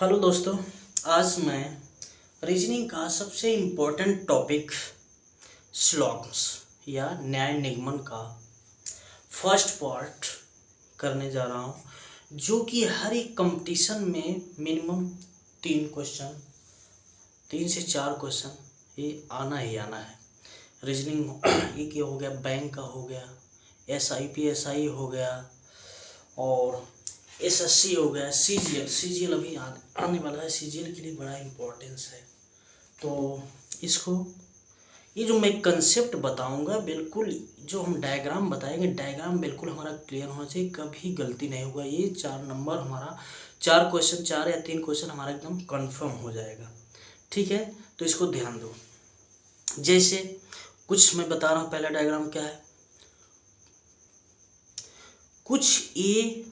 Hello दोस्तों, आज मैं रीजनिंग का सबसे इम्पोर्टेंट टॉपिक श्लोक्स या न्याय निगमन का फर्स्ट पार्ट करने जा रहा हूँ, जो कि हर एक कंपटीशन में मिनिमम 3 से 4 क्वेश्चन ये आना ही आना है। रीजनिंग एक ये हो गया, बैंक का हो गया, SIPSI हो गया और SSC हो गया, CGL अभी आने वाला है। CGL के लिए बड़ा इम्पोर्टेंस है। तो इसको ये जो मैं कंसेप्ट बताऊंगा, बिल्कुल जो हम डायग्राम बताएंगे, डायग्राम बिल्कुल हमारा क्लियर होना चाहिए, कभी गलती नहीं होगा। ये 4 नंबर हमारा 4 क्वेश्चन, 4 या 3 क्वेश्चन हमारा एकदम कंफर्म हो जाएगा। ठीक है, तो इसको ध्यान दो। जैसे कुछ मैं बता रहा हूँ, पहला डायग्राम क्या है, कुछ ए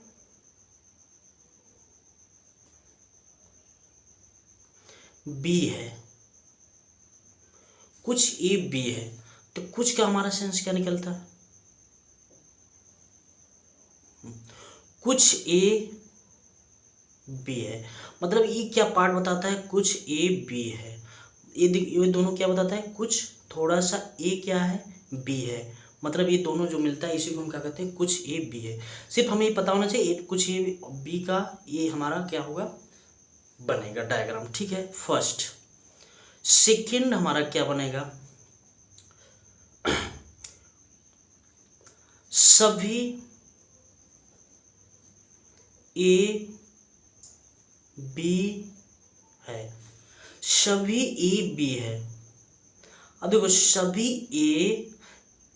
बी है, कुछ ए बी है, तो कुछ का हमारा सेंस क्या निकलता है, कुछ ए बी है। मतलब ये क्या पार्ट बताता है, कुछ ए बी है। ये दोनों क्या बताता है, कुछ थोड़ा सा ए क्या है, बी है। मतलब ये दोनों जो मिलता है इसी को हम क्या कहते हैं, कुछ ए बी है। सिर्फ हमें ये पता होना चाहिए कुछ ए बी का ये हमारा क्या होगा, बनेगा डायग्राम। ठीक है, फर्स्ट। सेकंड हमारा क्या बनेगा, सभी ए बी है, सभी ए बी है। अब देखो, सभी ए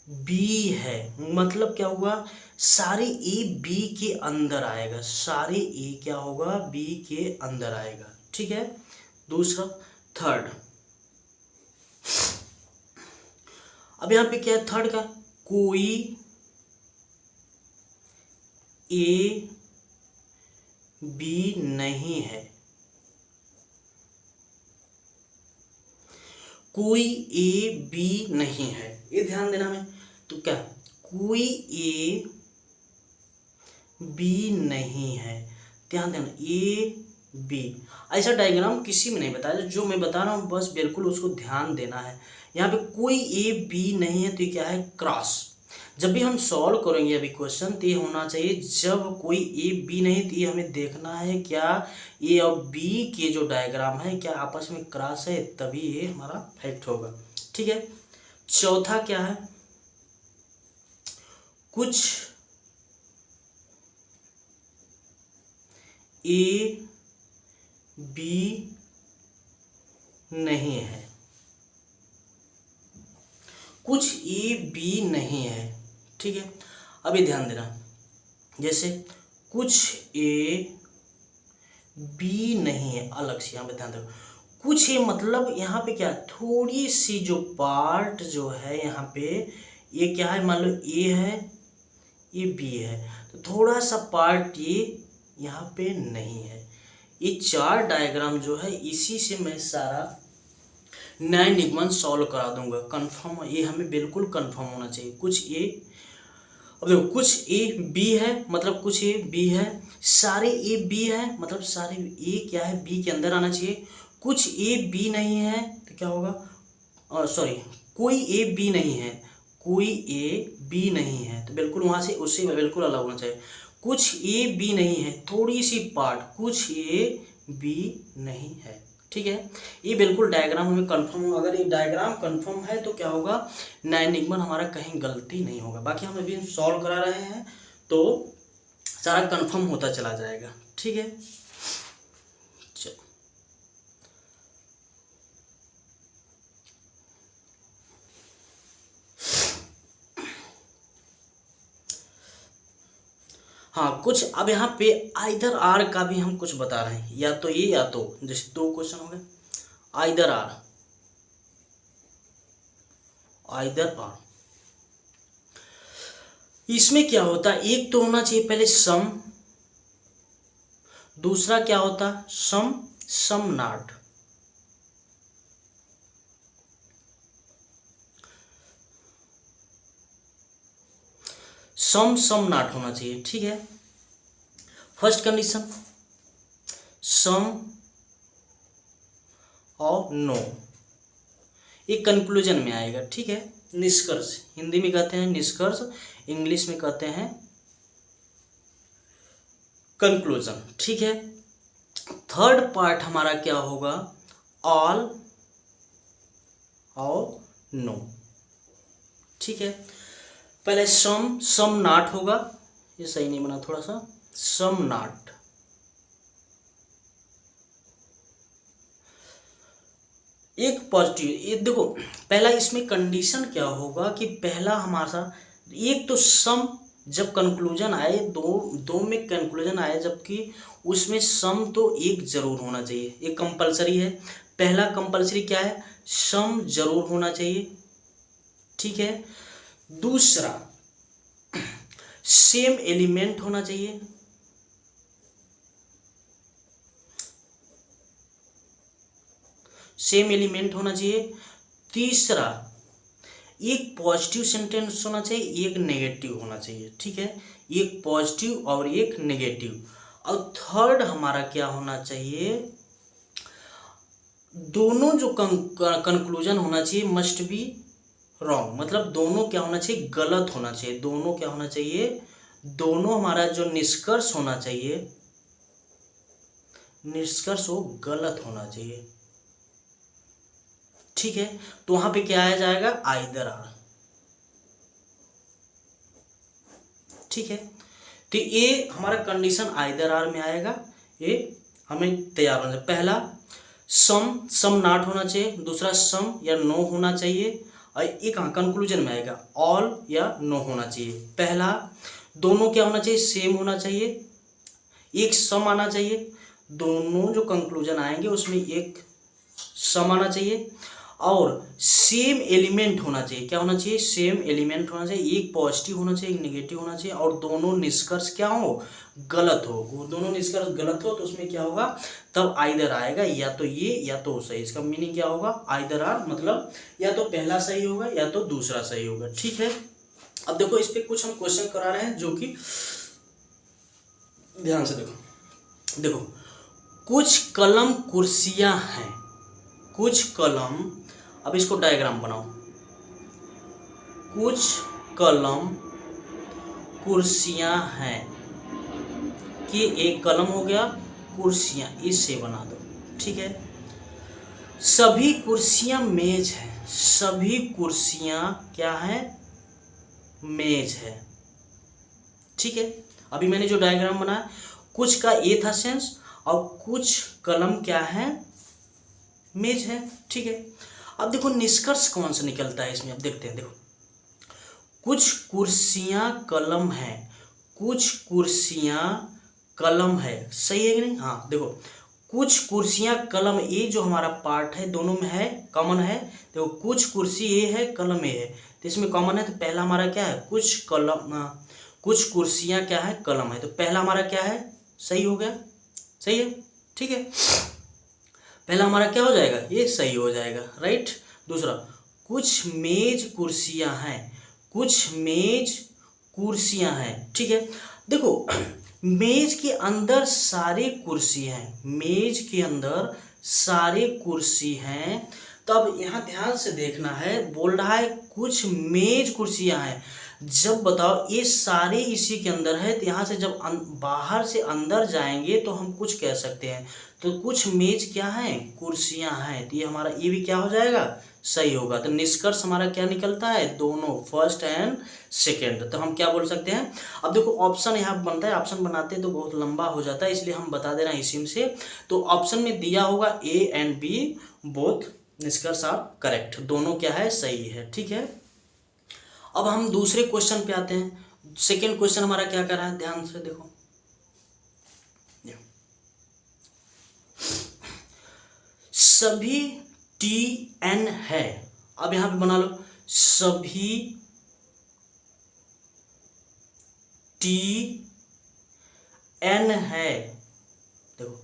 बी है मतलब क्या हुआ, सारे ए बी के अंदर आएगा, सारे ए क्या होगा, बी के अंदर आएगा। ठीक है, दूसरा। थर्ड, अब यहां पे क्या है थर्ड का, कोई ए बी नहीं है, कोई ए बी नहीं है, ये ध्यान देना में। तो क्या, कोई ए बी नहीं है, ध्यान देना, ए बी। ऐसा डायग्राम किसी में नहीं बताया, जो मैं बता रहा हूँ बस बिल्कुल उसको ध्यान देना है। यहाँ पे कोई ए बी नहीं है, तो ये क्या है, क्रॉस। जब भी हम सॉल्व करेंगे अभी क्वेश्चन, तो ये होना चाहिए जब कोई ए बी नहीं, तो ये हमें देखना है क्या ए और बी के जो डायग्राम है क्या आपस में क्रॉस है, तभी ये हमारा फैक्ट होगा। ठीक है, चौथा क्या है, कुछ ए बी नहीं है, कुछ ए बी नहीं है। ठीक है, अभी ध्यान देना, जैसे कुछ ए बी नहीं है, अलग से यहाँ पे ध्यान दो, कुछ ए मतलब यहाँ पे क्या, थोड़ी सी जो पार्ट जो है यहाँ पे, ये क्या है, मान लो ए है, ये बी है, तो थोड़ा सा पार्ट ये यहाँ पे नहीं है। ये 4 डायग्राम जो है इसी से मैं सारा न्याय निगमन सॉल्व करा दूंगा। कंफर्म, ये हमें बिल्कुल कंफर्म होना चाहिए। कुछ ए, अब देखो, कुछ ए बी है मतलब कुछ ए बी है, सारे ए बी है मतलब सारे ए क्या है, बी के अंदर आना चाहिए। कुछ ए बी नहीं है तो क्या होगा, सॉरी, कोई ए बी नहीं है, कोई ए बी नहीं है, तो बिल्कुल वहां से उससे बिल्कुल अलग होना चाहिए। कुछ ए बी नहीं है, थोड़ी सी पार्ट, कुछ ए बी नहीं है। ठीक है, ये बिल्कुल डायग्राम हमें कंफर्म हो। अगर ये डायग्राम कंफर्म है तो क्या होगा, न्याय निगमन हमारा कहीं गलती नहीं होगा। बाकी हम अभी सॉल्व करा रहे हैं तो सारा कंफर्म होता चला जाएगा। ठीक है, चलो हाँ, कुछ अब यहाँ पे आइदर आर का भी हम कुछ बता रहे हैं, या तो ये या तो, जैसे 2 क्वेश्चन हो गए, आइदर आर, आइदर आर। इसमें क्या होता है, एक तो होना चाहिए पहले सम, दूसरा क्या होता है सम some not. Some some not होना चाहिए। ठीक है, फर्स्ट कंडीशन सम और नो, ये कंक्लूजन में आएगा। ठीक है, निष्कर्ष हिंदी में कहते हैं निष्कर्ष, इंग्लिश में कहते हैं कंक्लूजन। ठीक है, थर्ड पार्ट हमारा क्या होगा, ऑल और नो। ठीक है, पहले सम नॉट होगा, ये सही नहीं बना थोड़ा सा, सम नॉट। एक पॉजिटिव, ये देखो पहला इसमें कंडीशन क्या होगा कि पहला हमारा एक तो सम जब कंक्लूजन आए, दो में कंक्लूजन आए, जबकि उसमें सम तो एक जरूर होना चाहिए, एक कंपलसरी है। पहला कंपलसरी क्या है, सम जरूर होना चाहिए। ठीक है, दूसरा सेम एलिमेंट होना चाहिए। सेम एलिमेंट होना चाहिए। तीसरा एक पॉजिटिव सेंटेंस होना चाहिए, एक नेगेटिव होना चाहिए। ठीक है, एक पॉजिटिव और एक नेगेटिव। और थर्ड हमारा क्या होना चाहिए, दोनों जो कंक्लूजन होना चाहिए मस्ट बी रॉन्ग, मतलब दोनों क्या होना चाहिए, गलत होना चाहिए। दोनों क्या होना चाहिए, दोनों हमारा जो निष्कर्ष होना चाहिए, निष्कर्ष वो गलत होना चाहिए। ठीक है, तो वहां पे क्या आया जाएगा, आइदर आर। ठीक है, तो ये हमारा कंडीशन आइदर आर में आएगा, ये हमें तैयार होना चाहिए। पहला सम नॉट होना चाहिए, दूसरा सम या नो होना चाहिए, और एक कंक्लूजन में आएगा ऑल या नो होना चाहिए। पहला दोनों क्या होना चाहिए, सेम होना चाहिए, एक सम आना चाहिए, दोनों जो कंक्लूजन आएंगे उसमें एक सम आना चाहिए, और सेम एलिमेंट होना चाहिए। क्या होना चाहिए, सेम एलिमेंट होना चाहिए, एक पॉजिटिव होना चाहिए, एक नेगेटिव होना चाहिए, और दोनों निष्कर्ष क्या हो, गलत हो। दोनों निष्कर्ष गलत हो तो उसमें क्या होगा, तब आइदर आएगा, या तो ये या तो सही। इसका मीनिंग क्या होगा, आइदर आर, मतलब या तो पहला सही होगा या तो दूसरा सही होगा। ठीक है, अब देखो इस पे कुछ हम क्वेश्चन करा रहे हैं, जो कि ध्यान से देखो कुछ कलम कुर्सियां हैं, कुछ कलम, अब इसको डायग्राम बनाओ, कुछ कलम कुर्सियां हैं, कि एक कलम हो गया, कुर्सियां इससे बना दो। ठीक है, सभी कुर्सियां मेज है, सभी कुर्सियां क्या है, मेज है। ठीक है, अभी मैंने जो डायग्राम बनाया, कुछ का ये था सेंस, और कुछ कलम क्या है, मेज है। ठीक है, अब देखो निष्कर्ष कौन सा निकलता है इसमें, अब देखते हैं। देखो कुछ कुर्सियां कलम है, कुछ कुर्सियां कलम है, सही है कि नहीं। हाँ देखो कुछ कुर्सियां कलम, ये जो हमारा पार्ट है दोनों में है, कॉमन है। देखो कुछ कुर्सी ये है, कलम ये है, तो इसमें कॉमन है। तो पहला हमारा क्या है, कुछ कलम, कुछ कुर्सियां क्या है, कलम है, तो पहला हमारा क्या है, सही हो गया, सही है। ठीक है, पहला हमारा क्या हो जाएगा, ये सही हो जाएगा, राइट। दूसरा कुछ मेज कुर्सियां हैं, कुछ मेज कुर्सियां हैं। ठीक है, देखो मेज के अंदर सारे कुर्सी हैं, मेज के अंदर सारे कुर्सी हैं। तो अब यहाँ ध्यान से देखना है, बोल रहा है कुछ मेज कुर्सियां हैं, जब बताओ ये सारे इसी के अंदर है, तो यहाँ से जब बाहर से अंदर जाएंगे तो हम कुछ कह सकते हैं। तो कुछ मेज क्या है, कुर्सियां हैं, तो ये हमारा ये भी क्या हो जाएगा, सही होगा। तो निष्कर्ष हमारा क्या निकलता है, दोनों, फर्स्ट एंड सेकेंड। तो हम क्या बोल सकते हैं, अब देखो ऑप्शन यहाँ बनता है, ऑप्शन बनाते तो बहुत लंबा हो जाता है, इसलिए हम बता दे रहे हैं इसी से। तो ऑप्शन में दिया होगा ए एंड बी बोथ निष्कर्ष आर करेक्ट, दोनों क्या है, सही है। ठीक है, अब हम दूसरे क्वेश्चन पे आते हैं। सेकेंड क्वेश्चन हमारा क्या कर रहा है, ध्यान से देखो। सभी टी एन है, अब यहां पे बना लो, सभी टी एन है। देखो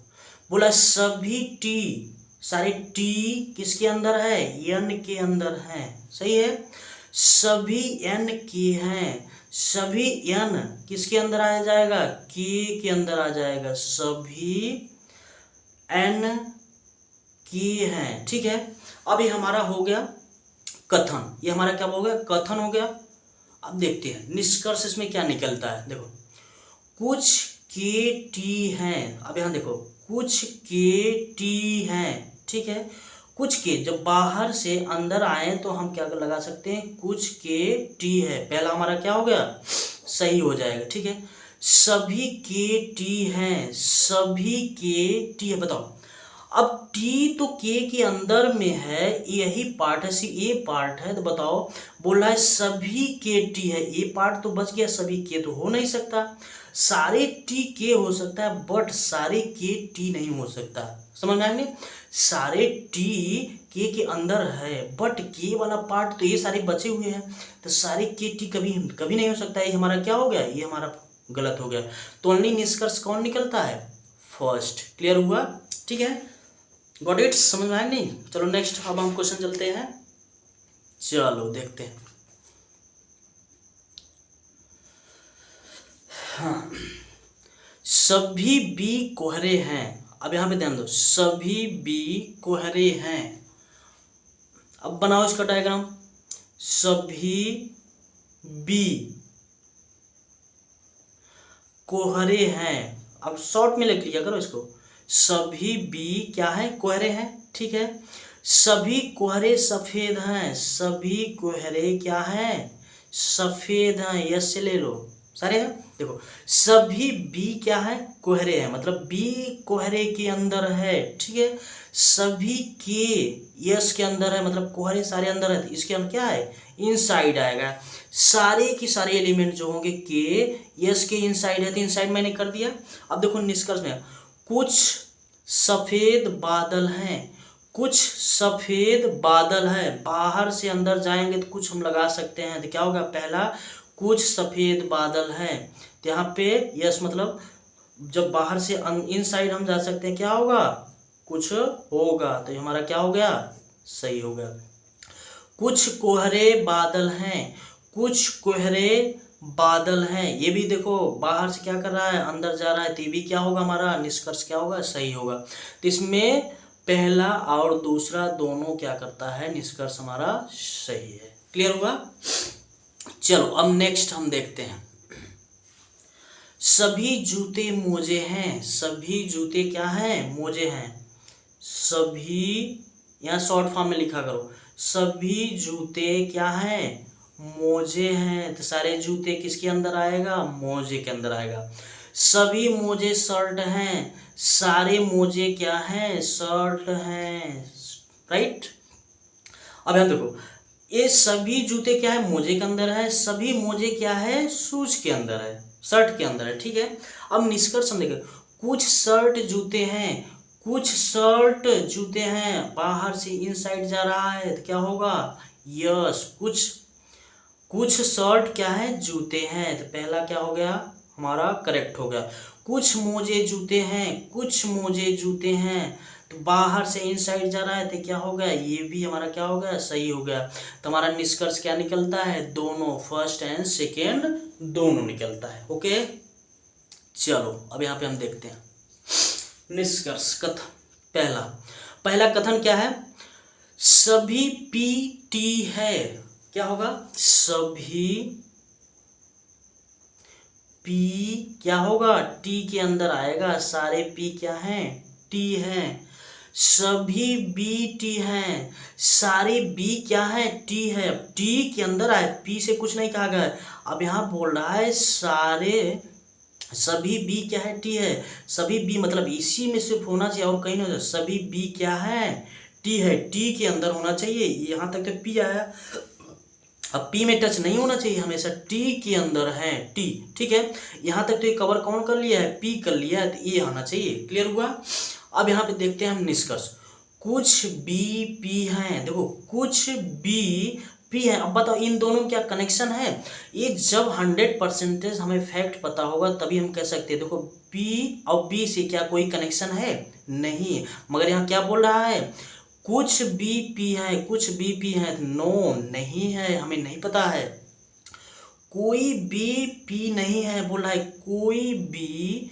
बोला सभी टी, सारे टी किसके अंदर है, एन के अंदर है, सही है। सभी एन के हैं, सभी एन किसके अंदर आ जाएगा, के अंदर आ जाएगा, सभी एन के हैं, ठीक है। अब ये हमारा हो गया कथन, ये हमारा क्या हो गया, कथन हो गया। अब देखते हैं निष्कर्ष इसमें क्या निकलता है। देखो कुछ के टी हैं, अब यहाँ देखो कुछ के टी हैं, ठीक है। कुछ के जब बाहर से अंदर आए तो हम क्या लगा सकते हैं, कुछ के टी है, पहला हमारा क्या हो गया, सही हो जाएगा, ठीक है। सभी के टी हैं, सभी के टी है, बताओ। अब टी तो के अंदर में है, यही पार्ट है, सी ए पार्ट है, तो बताओ बोल रहा है सभी के टी है, ए पार्ट तो बच गया, सभी के तो हो नहीं सकता। सारे टी के हो सकता है बट सारे के टी नहीं हो सकता, समझ में आएंगे। सारे टी के अंदर है बट के वाला पार्ट तो ये सारे बचे हुए हैं, तो सारे के टी कभी कभी नहीं हो सकता। ये हमारा क्या हो गया, ये हमारा गलत हो गया। तो ओनली निष्कर्ष कौन निकलता है, फर्स्ट। क्लियर हुआ, ठीक है, गॉट इट, समझ में आया नहीं। चलो नेक्स्ट, अब हम क्वेश्चन चलते हैं, चलो देखते हैं। हाँ, सभी बी कोहरे हैं, अब यहाँ पे ध्यान दो, सभी बी कोहरे हैं। अब बनाओ इसका डायग्राम, सभी बी कोहरे हैं। अब शॉर्ट में लिख लिया करो इसको, सभी बी क्या है, कोहरे हैं, ठीक है। सभी कोहरे सफेद हैं, सभी कोहरे क्या हैं, सफेद हैं, यस से ले लो, सारे हैं। देखो सभी बी क्या है, कोहरे हैं, मतलब बी कोहरे के अंदर है, ठीक है। सभी के यस के अंदर है, मतलब कोहरे सारे अंदर है, इसके अंदर क्या है, इनसाइड आएगा। सारे की सारे एलिमेंट जो होंगे के यस के इनसाइड है, तो इनसाइड मैंने कर दिया। अब देखो निष्कर्ष में, कुछ सफेद बादल हैं, कुछ सफेद बादल है, बाहर से अंदर जाएंगे तो कुछ हम लगा सकते हैं, तो क्या होगा, पहला कुछ सफेद बादल हैं, तो यहाँ पे यस मतलब जब बाहर से इनसाइड हम जा सकते हैं, क्या होगा, कुछ होगा, तो ये हमारा क्या हो गया, सही हो गया। कुछ कोहरे बादल हैं, कुछ कोहरे बादल हैं, ये भी देखो बाहर से क्या कर रहा है, अंदर जा रहा है, तो ये भी क्या होगा, हमारा निष्कर्ष क्या होगा, सही होगा। तो इसमें पहला और दूसरा दोनों क्या करता है, निष्कर्ष हमारा सही है। क्लियर हुआ। चलो अब नेक्स्ट हम देखते हैं, सभी जूते मोजे हैं, सभी जूते क्या हैं, मोजे हैं। सभी, यहाँ शॉर्ट फॉर्म में लिखा करो, सभी जूते क्या हैं, मोजे हैं, तो सारे जूते किसके अंदर आएगा, मोजे के अंदर आएगा। सभी मोजे शर्ट हैं, सारे मोजे क्या हैं, शर्ट हैं, राइट। अब यहाँ देखो, ये सभी जूते क्या है, मोजे के अंदर है, सभी मोजे क्या है, शूज के अंदर है, शर्ट के अंदर है, ठीक है। अब निष्कर्ष हम देखें, कुछ शर्ट जूते हैं, कुछ शर्ट जूते हैं, बाहर से इनसाइड जा रहा है, तो क्या होगा, यस, कुछ शर्ट क्या है, जूते हैं, तो पहला क्या हो गया, हमारा करेक्ट हो गया। कुछ मोजे जूते हैं, कुछ मोजे जूते हैं, तो बाहर से इनसाइड जा रहा है, तो क्या हो गया, ये भी हमारा क्या हो गया, सही हो गया। तो हमारा निष्कर्ष क्या निकलता है, दोनों, फर्स्ट एंड सेकेंड दोनों निकलता है। ओके, चलो अब यहाँ पे हम देखते हैं निष्कर्ष कथन। पहला कथन क्या है, सभी पी टी है, क्या होगा, सभी पी क्या होगा, टी के अंदर आएगा, सारे पी क्या हैं, टी हैं। सभी बी टी हैं, सारे बी क्या है, टी है, टी के अंदर आए, पी से कुछ नहीं कहा गया। अब यहाँ बोल रहा है सभी बी क्या है, टी है, सभी बी मतलब इसी में सिर्फ होना चाहिए और कहीं नहीं, सभी बी क्या है, टी है, टी के अंदर होना चाहिए। यहाँ तक तो पी आया, अब पी में टच नहीं होना चाहिए, हमेशा टी के अंदर है, टी, ठीक है। यहाँ तक तो ये कवर कौन कर लिया है, पी कर लिया है, तो ये आना चाहिए। क्लियर हुआ। अब यहाँ पे देखते हैं हम निष्कर्ष, कुछ बी पी हैं, देखो कुछ बी पी है। अब बताओ इन दोनों में क्या कनेक्शन है, ये जब 100% हमें फैक्ट पता होगा तभी हम कह सकते हैं। देखो पी और बी से क्या कोई कनेक्शन है, नहीं, मगर यहाँ क्या बोल रहा है, कुछ बी पी है, कुछ बी पी है, नो नहीं है, हमें नहीं पता है। कोई बी पी नहीं है बोल रहा है, कोई बी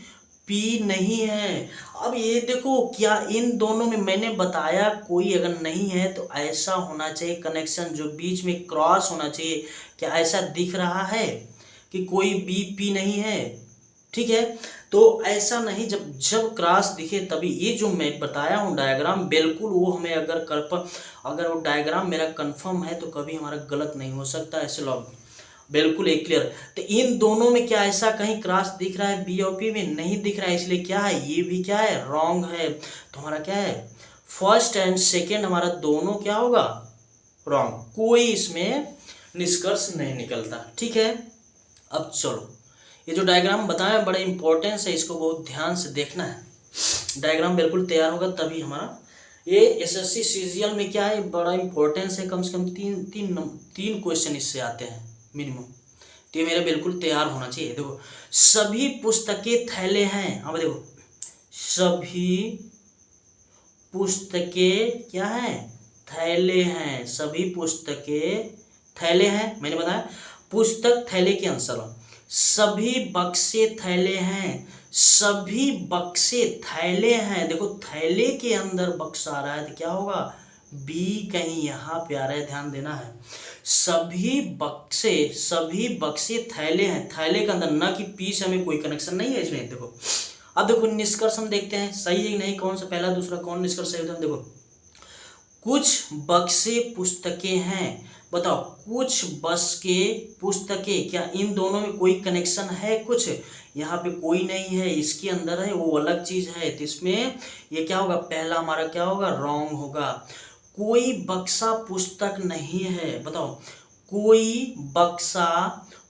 पी नहीं है। अब ये देखो, क्या इन दोनों में मैंने बताया कोई अगर नहीं है तो ऐसा होना चाहिए कनेक्शन जो बीच में क्रॉस होना चाहिए। क्या ऐसा दिख रहा है कि कोई बी पी नहीं है? ठीक है, तो ऐसा नहीं, जब जब क्रॉस दिखे तभी। ये जो मैं बताया हूँ डायग्राम, बिल्कुल वो हमें अगर वो डायग्राम मेरा कंफर्म है तो कभी हमारा गलत नहीं हो सकता। ऐसे लॉग बिल्कुल एक क्लियर। तो इन दोनों में क्या ऐसा कहीं क्रॉस दिख रहा है? बी और पी में नहीं दिख रहा है, इसलिए क्या है, ये भी क्या है, रॉन्ग है। तो हमारा क्या है, फर्स्ट एंड सेकेंड हमारा दोनों क्या होगा, रॉन्ग। कोई इसमें निष्कर्ष नहीं निकलता। ठीक है, अब चलो, ये जो डायग्राम बताया बड़ा इंपॉर्टेंस है, इसको बहुत ध्यान से देखना है। डायग्राम बिल्कुल तैयार होगा तभी हमारा ये एसएससी सीजीएल में क्या है, बड़ा इंपॉर्टेंस है। कम से कम तीन क्वेश्चन इससे आते हैं मिनिमम। तो ये मेरा बिल्कुल तैयार होना चाहिए। देखो, सभी पुस्तकें थैले हैं। अब देखो, सभी पुस्तकें क्या हैं, थैले हैं। सभी पुस्तकें थैले हैं, मैंने बताया पुस्तक थैले के आंसर। सभी बक्से थैले हैं। सभी बक्से थैले हैं। देखो, थैले के अंदर बक्सा आ रहा है तो क्या होगा, बी कहीं यहाँ पे आ रहा है, ध्यान देना है। सभी बक्से थैले हैं। थैले के अंदर, ना कि पी से हमें कोई कनेक्शन नहीं है इसमें। देखो, अब देखो निष्कर्ष हम देखते हैं सही है कि नहीं, कौन सा पहला दूसरा कौन निष्कर्ष सही होता है। देखो, कुछ बक्से पुस्तकें हैं। बताओ, कुछ बस के पुस्तकें, क्या इन दोनों में कोई कनेक्शन है? कुछ यहाँ पे कोई नहीं है, इसके अंदर है, वो अलग चीज है। तो इसमें ये क्या होगा, पहला हमारा क्या होगा, रॉन्ग होगा। कोई बक्सा पुस्तक नहीं है। बताओ, कोई बक्सा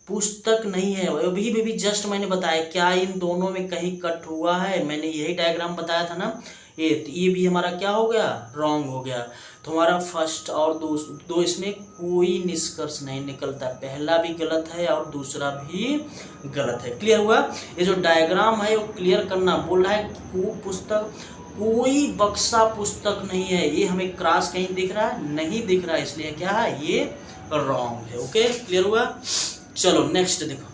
पुस्तक नहीं है। अभी भी जस्ट मैंने बताया, क्या इन दोनों में कहीं कट हुआ है? मैंने यही डायग्राम बताया था ना। ये भी हमारा क्या हो गया, रॉन्ग हो गया। तो हमारा फर्स्ट और दो इसमें कोई निष्कर्ष नहीं निकलता। पहला भी गलत है और दूसरा भी गलत है। क्लियर हुआ? ये जो डायग्राम है वो क्लियर करना। बोल रहा है कोई बक्सा पुस्तक नहीं है, ये हमें क्रॉस कहीं दिख रहा है, नहीं दिख रहा है, इसलिए क्या है, ये रॉन्ग है। ओके, क्लियर हुआ? चलो नेक्स्ट देखो।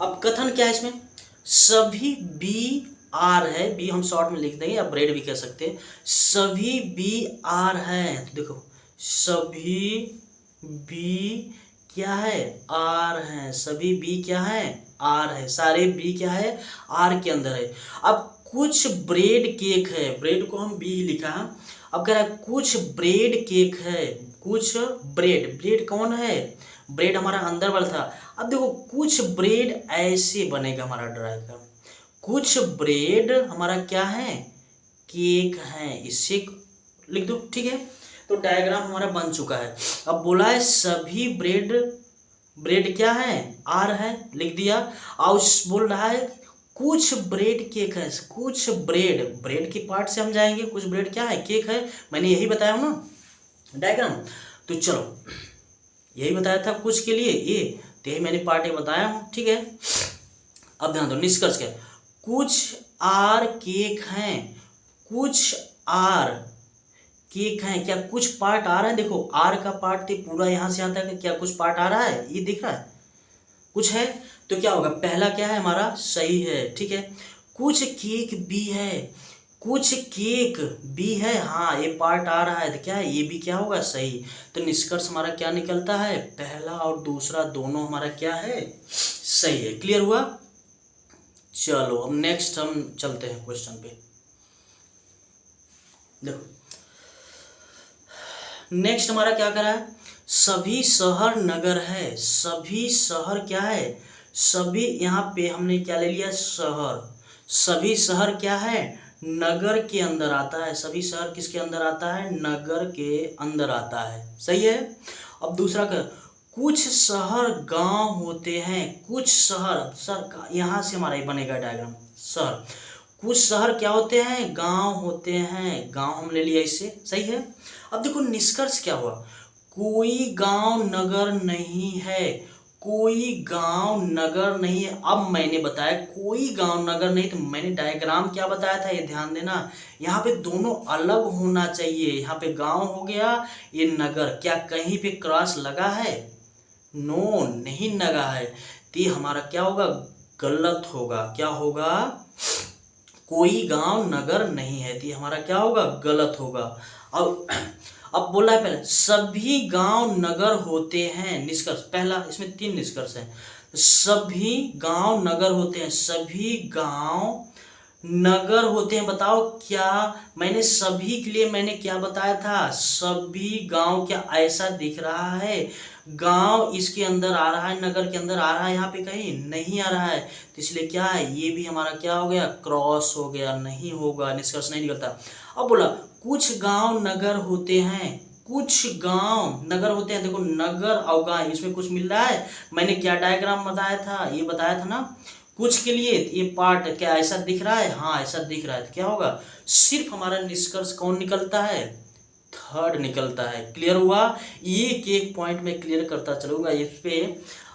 अब कथन क्या है इसमें, सभी बी आर है, बी हम शॉर्ट में लिख देंगे, या ब्रेड भी कह सकते हैं। सभी बी आर है। तो देखो, सभी बी क्या है, आर है। सभी बी क्या है, आर है। सारे बी क्या है, आर के अंदर है। अब कुछ ब्रेड केक है, ब्रेड को हम बी लिखा है। अब कह रहा है कुछ ब्रेड केक है। कुछ ब्रेड कौन है, ब्रेड हमारा अंदर वाला था। अब देखो, कुछ ब्रेड ऐसे बनेगा हमारा डायग्राम। कुछ ब्रेड हमारा क्या है, केक है, इससे लिख दो। ठीक है, तो डायग्राम हमारा बन चुका है। अब बोला है सभी ब्रेड क्या है, आर है, लिख दिया। और बोल रहा है कुछ ब्रेड केक है। कुछ ब्रेड के पार्ट से हम जाएंगे, कुछ ब्रेड क्या है, केक है। मैंने यही बताया हूं ना डायग्राम। तो चलो, यही बताया था कुछ के लिए, ये तो यही मैंने पार्ट बताया हूं। ठीक है, अब ध्यान दो, निष्कर्ष क्या, कुछ आर केक हैं। कुछ आर केक हैं। क्या कुछ पार्ट आ रहा है? देखो, आर का पार्ट तो पूरा यहां से आता है, क्या कुछ पार्ट आ रहा है, ये दिख रहा है, कुछ है। तो क्या होगा, पहला क्या है हमारा, सही है। ठीक है, कुछ केक बी है। कुछ केक बी है, हाँ ये पार्ट आ रहा है, तो क्या है, ये भी क्या होगा, सही। तो निष्कर्ष हमारा क्या निकलता है, पहला और दूसरा दोनों हमारा क्या है, सही है। क्लियर हुआ? चलो अब नेक्स्ट हम चलते हैं क्वेश्चन पे। देखो, नेक्स्ट हमारा क्या करा है, सभी शहर नगर है। सभी शहर क्या है, सभी, यहाँ पे हमने क्या ले लिया, शहर। सभी शहर क्या है, नगर के अंदर आता है। सभी शहर किसके अंदर आता है, नगर के अंदर आता है। सही है। अब दूसरा का, कुछ शहर गांव होते हैं। कुछ शहर यहाँ से हमारा ये बनेगा डायग्राम, शहर। कुछ शहर क्या होते हैं, गांव होते हैं। गांव हम ले लिया इससे, सही है। अब देखो निष्कर्ष क्या हुआ, कोई गांव नगर नहीं है। कोई गांव नगर नहीं है। अब मैंने बताया कोई गांव नगर नहीं, तो मैंने डायग्राम क्या बताया था, ये ध्यान देना। यहाँ पे दोनों अलग होना चाहिए। यहाँ पे गांव हो गया, ये नगर। क्या कहीं पे क्रॉस लगा है, नो नहीं लगा है। तो ये हमारा क्या होगा, गलत होगा। क्या होगा, कोई गांव नगर नहीं है, तो ये हमारा क्या होगा, गलत होगा। अब बोला है पहले सभी गांव नगर होते हैं, निष्कर्ष पहला, इसमें 3 निष्कर्ष हैं। सभी गांव नगर होते हैं, सभी गांव नगर होते हैं। बताओ क्या मैंने सभी के लिए मैंने क्या बताया था, सभी गांव, क्या ऐसा दिख रहा है गांव इसके अंदर आ रहा है, नगर के अंदर आ रहा है, यहाँ पे कहीं नहीं आ रहा है, तो इसलिए क्या है, ये भी हमारा क्या हो गया, क्रॉस हो गया, नहीं होगा, निष्कर्ष नहीं निकलता। अब बोला कुछ गांव नगर होते हैं, कुछ गांव नगर होते हैं। देखो नगर और गांव इसमें कुछ मिल रहा है, मैंने क्या डायग्राम बताया था, ये बताया था ना कुछ के लिए, ये पार्ट क्या ऐसा दिख रहा है, हाँ ऐसा दिख रहा है, तो क्या होगा, सिर्फ हमारा निष्कर्ष कौन निकलता है, थर्ड निकलता है। क्लियर हुआ, एक एक पॉइंट में क्लियर करता चलूंगा। इस पे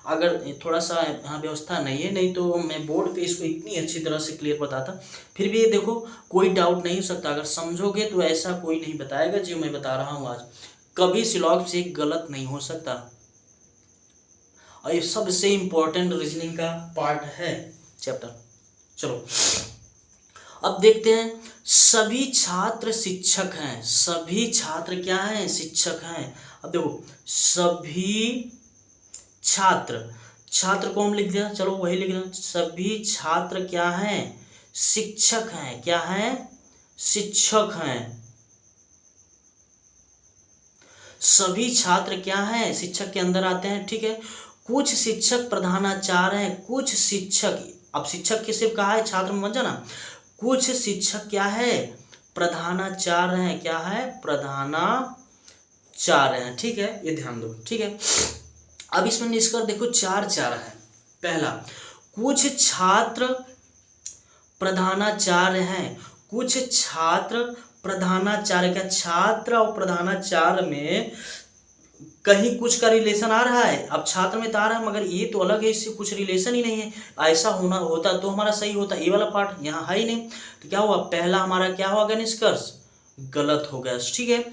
अगर थोड़ा सा यहाँ व्यवस्था नहीं है, नहीं तो मैं बोर्ड पे इसको इतनी अच्छी तरह से क्लियर बताता। फिर भी ये देखो कोई डाउट नहीं हो सकता, अगर समझोगे तो ऐसा कोई नहीं बताएगा जो मैं बता रहा हूँ आज, कभी सिलॉग से गलत नहीं हो सकता। और ये सबसे इंपॉर्टेंट रीजनिंग का पार्ट है चैप्टर। चलो अब देखते हैं, सभी छात्र शिक्षक हैं, सभी छात्र क्या हैं, शिक्षक हैं। अब देखो सभी छात्र, छात्र को हम लिख दिया, चलो वही लिख रहे, सभी छात्र क्या हैं, शिक्षक हैं, क्या हैं, शिक्षक हैं। सभी छात्र क्या हैं, शिक्षक के अंदर आते हैं, ठीक है। कुछ शिक्षक प्रधानाचार्य हैं, कुछ शिक्षक, अब शिक्षक के सिर्फ कहा है, छात्र में मत जाना, कुछ शिक्षक क्या है, प्रधानाचार्य हैं, क्या है, प्रधानाचार्य हैं, ठीक है, ये ध्यान दो, ठीक है। अब इसमें निष्कर्ष देखो 4 है। पहला, कुछ छात्र प्रधानाचार्य हैं, कुछ छात्र प्रधानाचार्य, क्या छात्र और प्रधानाचार्य में कहीं कुछ का रिलेशन आ रहा है, अब छात्र में तो आ रहा है मगर ये तो अलग है, इससे कुछ रिलेशन ही नहीं है, ऐसा होना होता तो हमारा सही होता, ये वाला पार्ट यहाँ है ही नहीं, तो क्या हुआ, पहला हमारा क्या होगा, निष्कर्ष गलत हो गया, ठीक है।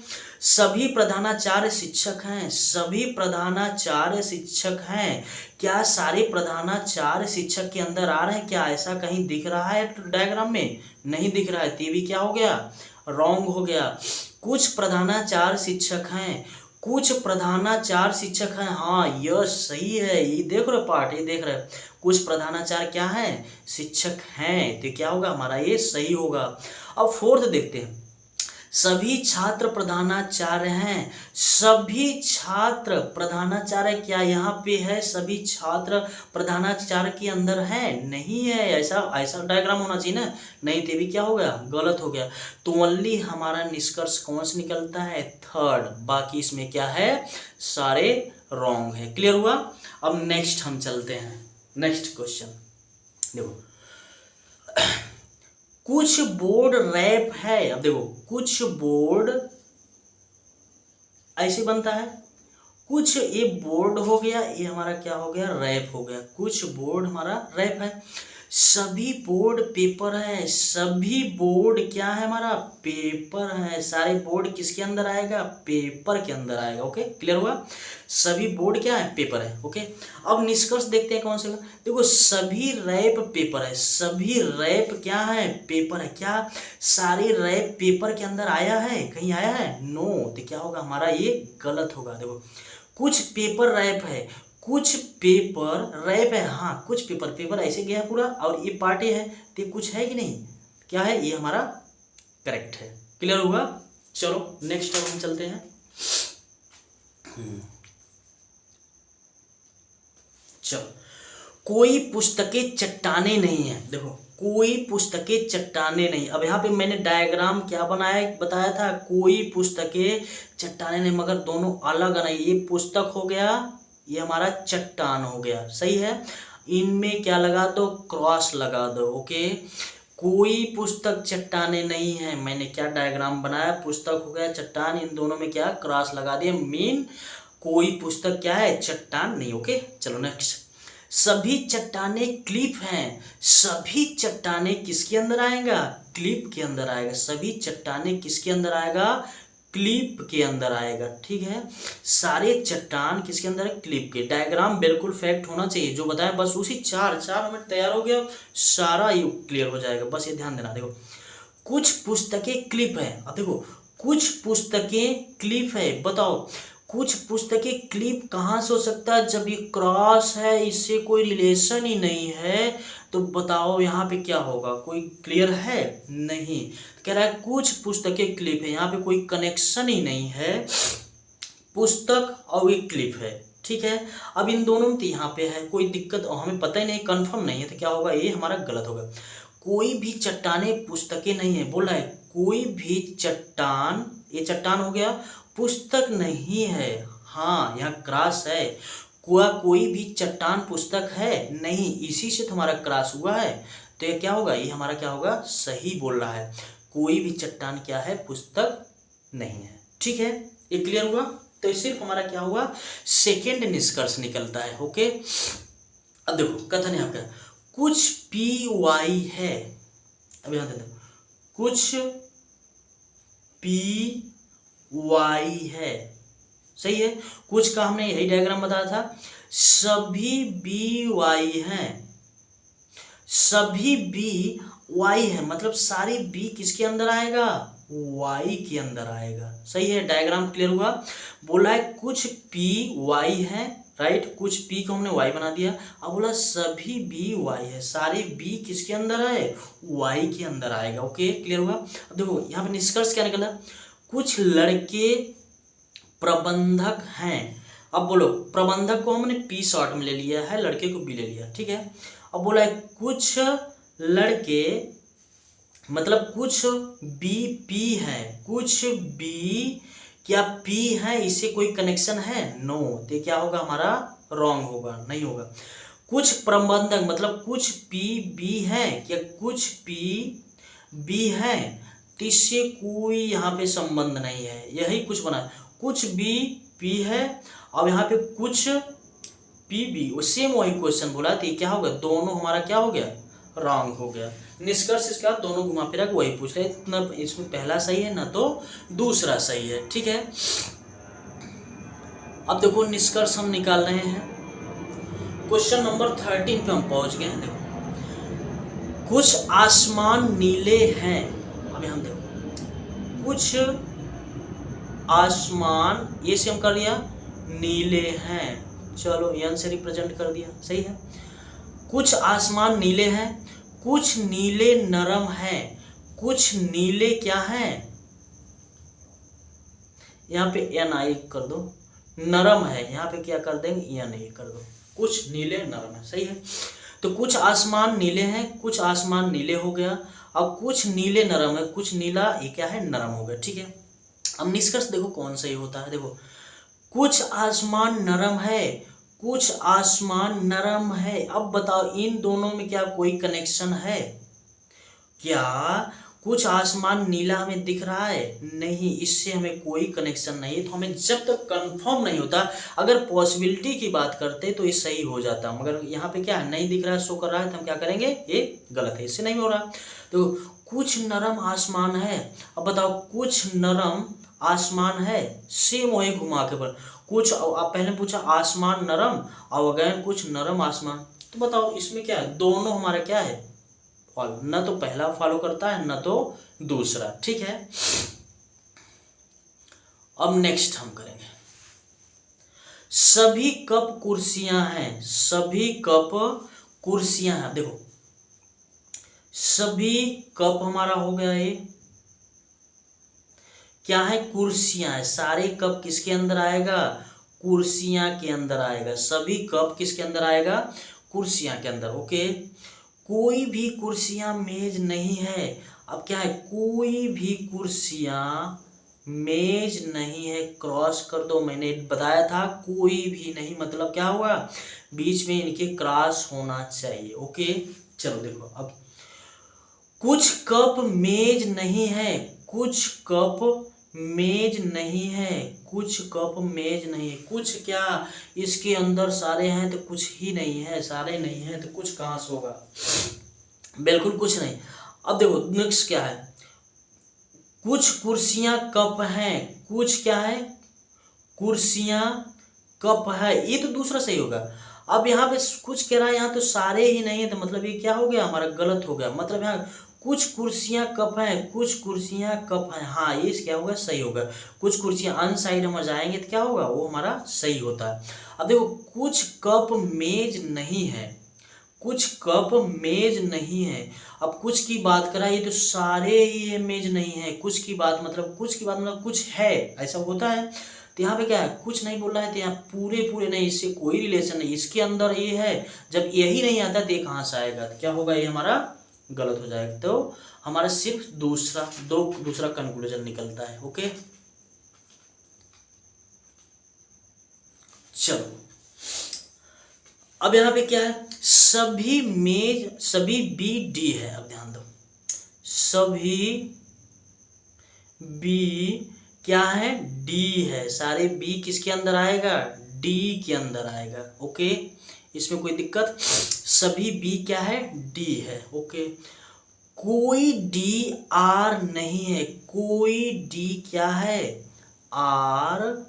सभी प्रधानाचार्य शिक्षक हैं, सभी प्रधानाचार्य शिक्षक हैं, क्या सारे प्रधानाचार्य शिक्षक के अंदर आ रहे हैं, क्या ऐसा कहीं दिख रहा है डायग्राम में, नहीं दिख रहा है, तो भी क्या हो गया, रॉन्ग हो गया। कुछ प्रधानाचार्य शिक्षक हैं, कुछ प्रधानाचार्य शिक्षक हैं, हाँ यह सही है, ये देख रहे पार्ट, ये देख रहे, कुछ प्रधानाचार्य क्या है, शिक्षक हैं, तो क्या होगा हमारा, ये सही होगा। अब फोर्थ देखते हैं, सभी छात्र प्रधानाचार्य हैं, सभी छात्र प्रधानाचार्य, क्या यहाँ पे है, सभी छात्र प्रधानाचार्य के अंदर है, नहीं है, ऐसा ऐसा डायग्राम होना चाहिए ना, नहीं तो भी क्या हो गया, गलत हो गया। तो ओनली हमारा निष्कर्ष कौन सा निकलता है, थर्ड, बाकी इसमें क्या है, सारे रॉन्ग है। क्लियर हुआ। अब नेक्स्ट हम चलते हैं, नेक्स्ट क्वेश्चन देखो, कुछ बोर्ड रैप है। अब देखो कुछ बोर्ड ऐसे बनता है, कुछ ये बोर्ड हो गया, ये हमारा क्या हो गया, रैप हो गया, कुछ बोर्ड हमारा रैप है। सभी बोर्ड पेपर है, सभी बोर्ड क्या है हमारा, पेपर है, सारे बोर्ड किसके अंदर आएगा, पेपर के अंदर आएगा। ओके क्लियर हुआ, सभी बोर्ड क्या है, पेपर है। ओके अब निष्कर्ष देखते हैं कौन से, देखो सभी रैप पेपर है, सभी रैप क्या है, पेपर है, क्या सारे रैप पेपर के अंदर आया है, कहीं आया है, नो, तो क्या होगा हमारा, ये गलत होगा। देखो कुछ पेपर रैप है, कुछ पेपर रैप है, हाँ कुछ पेपर, पेपर ऐसे गया पूरा, और ये पार्टी है, तो कुछ है कि नहीं, क्या है, ये हमारा करेक्ट है। क्लियर हुआ। चलो नेक्स्ट अब हम चलते हैं। चलो, कोई पुस्तकें चट्टाने नहीं है। देखो कोई पुस्तकें चट्टाने नहीं, अब यहाँ पे मैंने डायग्राम क्या बनाया, बताया था, कोई पुस्तकें चट्टाने नहीं, मगर दोनों अलग नहीं, ये पुस्तक हो गया, ये हमारा चट्टान हो गया, सही है। इनमें क्या लगा दो, क्रॉस लगा दो। ओके कोई पुस्तक चट्टाने नहीं है, मैंने क्या डायग्राम बनाया, पुस्तक हो गया, चट्टान, इन दोनों में क्या क्रॉस लगा दिया, मीन कोई पुस्तक क्या है, चट्टान नहीं। ओके चलो नेक्स्ट, सभी चट्टाने क्लिप हैं, सभी चट्टाने किसके अंदर आएगा, क्लिप के अंदर आएगा, सभी चट्टाने किसके अंदर आएगा, क्लिप के अंदर आएगा। ठीक है, सारे चट्टान किसके अंदर है? क्लिप के। डायग्राम बिल्कुल फैक्ट होना चाहिए जो बताया, बस उसी चार हमें तैयार हो गया, सारा ये क्लियर हो जाएगा। बस ये ध्यान देना। देखो कुछ पुस्तकें क्लिप है। अब देखो कुछ पुस्तकें क्लिप है, बताओ कुछ पुस्तकें क्लिप कहाँ से हो सकता है? जब ये क्रॉस है, इससे कोई रिलेशन ही नहीं है, तो बताओ यहाँ पे क्या होगा? कोई क्लियर है? नहीं। कह रहा है कुछ पुस्तकें क्लिप है, यहाँ पे कोई कनेक्शन ही नहीं है, पुस्तक और ये क्लिप है। ठीक है, अब इन दोनों में तो यहाँ पे है, कोई दिक्कत हमें पता ही नहीं, कंफर्म नहीं है, तो क्या होगा? ये हमारा गलत होगा। कोई भी चट्टानें पुस्तकें नहीं है, बोल रहा है कोई भी चट्टान, ये चट्टान हो गया, पुस्तक नहीं है। हाँ, यहाँ क्रॉस है, कोई भी चट्टान पुस्तक है नहीं, इसी से तो हमारा क्रॉस हुआ है, तो ये क्या होगा? ये हमारा क्या होगा? सही बोल रहा है, कोई भी चट्टान क्या है? पुस्तक नहीं है। ठीक है, ये क्लियर हुआ? तो सिर्फ हमारा क्या हुआ? सेकेंड निष्कर्ष निकलता है। ओके, अब देखो कथन यहाँ पे कुछ पी वाई है। अब यहाँ देखो कुछ पी वाई है, सही है। कुछ का हमने यही डायग्राम बताया था। सभी बी वाई हैं, सभी बी वाई है, मतलब सारी बी किसके अंदर आएगा? वाई के अंदर आएगा। सही है, डायग्राम क्लियर हुआ। बोला है कुछ पी वाई है, राइट, कुछ पी को हमने वाई बना दिया। अब बोला सभी बी वाई है, सारे बी किसके अंदर है? वाई के अंदर आएगा। ओके, क्लियर हुआ। अब देखो यहाँ पे निष्कर्ष क्या निकला? कुछ लड़के प्रबंधक हैं। अब बोलो प्रबंधक को हमने पी शॉर्ट में ले लिया है, लड़के को बी ले लिया। ठीक है, अब बोला है कुछ लड़के, मतलब कुछ बी पी है, कुछ बी क्या पी है, इससे कोई कनेक्शन है? नो, तो क्या होगा? हमारा रॉन्ग होगा, नहीं होगा। कुछ प्रबंधक, मतलब कुछ पी बी है, क्या कुछ पी बी है, तो इससे कोई यहाँ पे संबंध नहीं है, यही कुछ बना। कुछ बी पी है, अब यहाँ पे कुछ पी बी, सेम वही क्वेश्चन बोला, तो क्या होगा? दोनों हमारा क्या हो गया? रॉन्ग हो गया। निष्कर्ष इसका दोनों घुमा फिरा के वही पूछ रहे, ना इसमें पहला सही है ना तो दूसरा सही है। ठीक है, अब देखो निष्कर्ष हम निकाल रहे हैं। क्वेश्चन नंबर 13 पे हम पहुंच गए हैं। देखो कुछ आसमान नीले हैं। अब हम देखो कुछ आसमान, ये से हम कर दिया नीले हैं, चलो यन से रिप्रेजेंट कर दिया, सही है। कुछ आसमान नीले हैं, कुछ नीले नरम हैं, कुछ नीले क्या हैं? यहाँ पे एन आई कर दो, नरम है, यहाँ पे क्या कर देंगे? एन आई कर दो, कुछ नीले नरम है, सही है। तो कुछ आसमान नीले हैं, कुछ आसमान नीले हो गया, अब कुछ नीले नरम है, कुछ नीला ये क्या है? नरम हो गया। ठीक है, अब निष्कर्ष देखो कौन सही होता है। देखो कुछ आसमान नरम है, कुछ आसमान नरम है, अब बताओ इन दोनों में क्या कोई कनेक्शन है? क्या कुछ आसमान नीला हमें दिख रहा है? नहीं, इससे हमें कोई कनेक्शन नहीं है। तो हमें जब तक कंफर्म नहीं होता, अगर पॉसिबिलिटी की बात करते तो ये सही हो जाता, मगर यहाँ पे क्या है? नहीं दिख रहा है, शो कर रहा है, तो हम क्या करेंगे? ये गलत है, इससे नहीं हो रहा। तो कुछ नरम आसमान है, अब बताओ कुछ नरम आसमान है, सेम वही घुमा के पर कुछ, आप पहले पूछा आसमान नरम, और अगेन कुछ नरम आसमान, तो बताओ इसमें क्या है? दोनों हमारा क्या है? फॉलो, न तो पहला फॉलो करता है न तो दूसरा। ठीक है, अब नेक्स्ट हम करेंगे सभी कप कुर्सियां हैं, सभी कप कुर्सियां हैं। देखो सभी कप हमारा हो गया, ये क्या है? कुर्सियां है, सारे कप किसके अंदर आएगा? कुर्सियां के अंदर आएगा। सभी कप किसके अंदर आएगा? कुर्सियां के अंदर। ओके, कोई भी कुर्सियां मेज नहीं है। अब क्या है? कोई भी कुर्सियां मेज नहीं है, क्रॉस कर दो, मैंने बताया था कोई भी नहीं मतलब क्या हुआ? बीच में इनके क्रॉस होना चाहिए। ओके, चलो देखो अब कुछ कप मेज नहीं है, कुछ कप मेज नहीं है, कुछ कप मेज नहीं है, कुछ क्या इसके अंदर सारे हैं तो कुछ ही नहीं है, सारे नहीं है तो कुछ कहाँ से होगा? बिल्कुल कुछ नहीं। अब देखो नेक्स्ट क्या है? कुछ कुर्सियां कप हैं, कुछ क्या है, कुर्सियां कप है, ये तो दूसरा सही होगा। अब यहाँ पे कुछ कह रहा है, यहाँ तो सारे ही नहीं है, तो मतलब ये क्या हो गया हमारा, गलत हो गया। मतलब यहाँ कुछ कुर्सियां कप हैं, कुछ कुर्सियां कप हैं, हाँ ये क्या होगा, सही होगा। कुछ कुर्सियां अनसाइड हम जाएंगे तो क्या होगा, वो हमारा सही होता है। अब देखो कुछ कप मेज नहीं है, कुछ कप मेज नहीं है। अब कुछ की बात करा, ये तो सारे ही मेज नहीं है, कुछ की बात मतलब, कुछ की बात मतलब कुछ है, ऐसा होता है। तो यहाँ पे क्या है, कुछ नहीं बोल रहा है, तो यहाँ पूरे पूरे नहीं, इससे कोई रिलेशन नहीं, इसके अंदर ये है। जब यही नहीं आता तो ये कहाँ से आएगा, तो क्या होगा, ये हमारा गलत हो जाएगा। तो हमारा सिर्फ दूसरा कंक्लूजन निकलता है। ओके चलो, अब यहाँ पे क्या है, सभी मेज, सभी बी डी है। अब ध्यान दो, सभी बी क्या है, डी है। सारे बी किसके अंदर आएगा, डी के अंदर आएगा। ओके, इसमें कोई दिक्कत, सभी बी क्या है, डी है। ओके, कोई डी आर नहीं है, कोई डी क्या है, आर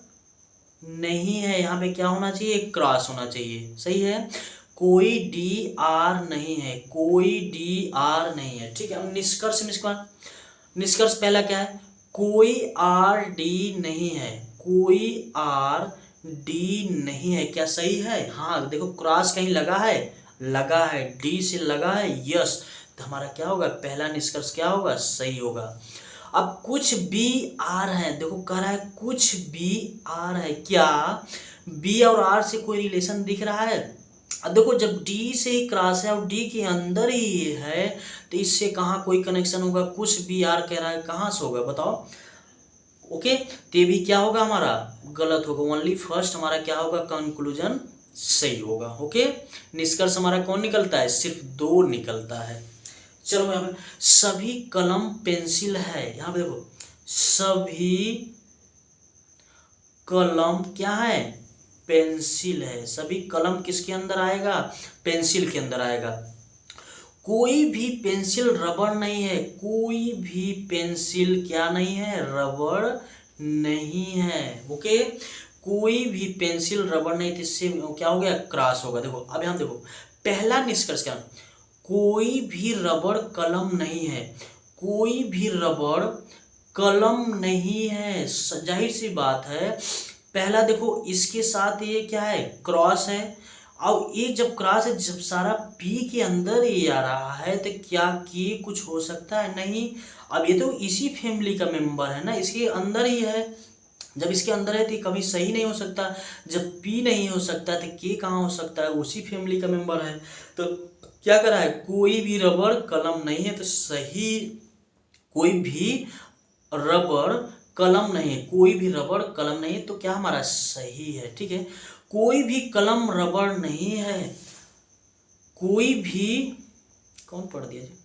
नहीं है। यहाँ पे क्या होना चाहिए, क्रॉस होना चाहिए, सही है। कोई डी आर नहीं है, कोई डी आर नहीं है। ठीक है, अब निष्कर्ष पहला क्या है, कोई आर डी नहीं है, कोई आर डी नहीं है। क्या सही है, हाँ देखो क्रॉस कहीं लगा है, लगा है, डी से लगा है, यस। तो हमारा क्या होगा, पहला निष्कर्ष क्या होगा, सही होगा। अब कुछ बी आर है, देखो कह रहा है कुछ बी आर है, क्या बी और आर से कोई रिलेशन दिख रहा है। अब देखो जब डी से ही क्रॉस है और डी के अंदर ही ये है, तो इससे कहाँ कोई कनेक्शन होगा, कुछ बी आर कह रहा है, कहाँ से होगा बताओ। ओके, तो ये भी क्या होगा, हमारा गलत होगा। ओनली फर्स्ट हमारा क्या होगा, कंक्लूजन सही होगा। ओके, निष्कर्ष हमारा कौन निकलता है, सिर्फ 2 निकलता है। चलो यहाँ पे सभी कलम पेंसिल है, यहाँ पे देखो सभी कलम क्या है, पेंसिल है। सभी कलम किसके अंदर आएगा, पेंसिल के अंदर आएगा। कोई भी पेंसिल रबड़ नहीं है, कोई भी पेंसिल क्या नहीं है, रबड़ नहीं है। ओके, कोई भी पेंसिल रबड़ नहीं, तो इससे क्या हो गया, क्रॉस होगा। देखो अब हम देखो पहला निष्कर्ष क्या, कोई भी रबड़ कलम नहीं है, कोई भी रबड़ कलम नहीं है। जाहिर सी बात है, पहला देखो इसके साथ ये क्या है, क्रॉस है। और ये जब क्रॉस है, जब सारा पी के अंदर ये आ रहा है, तो क्या कि कुछ हो सकता है, नहीं। अब ये तो इसी फैमिली का मेंबर है ना, इसके अंदर ही है। जब इसके अंदर है तो कभी सही नहीं हो सकता, जब पी नहीं हो सकता तो के कहाँ हो सकता है, उसी फैमिली का मेंबर है। तो क्या करा है, कोई भी रबड़ कलम नहीं है, तो सही, कोई भी रबड़ कलम नहीं है, कोई भी रबड़ कलम नहीं है, तो क्या हमारा सही है। ठीक है, कोई भी कलम रबड़ नहीं है, कोई भी, कौन पढ़ दिया जी,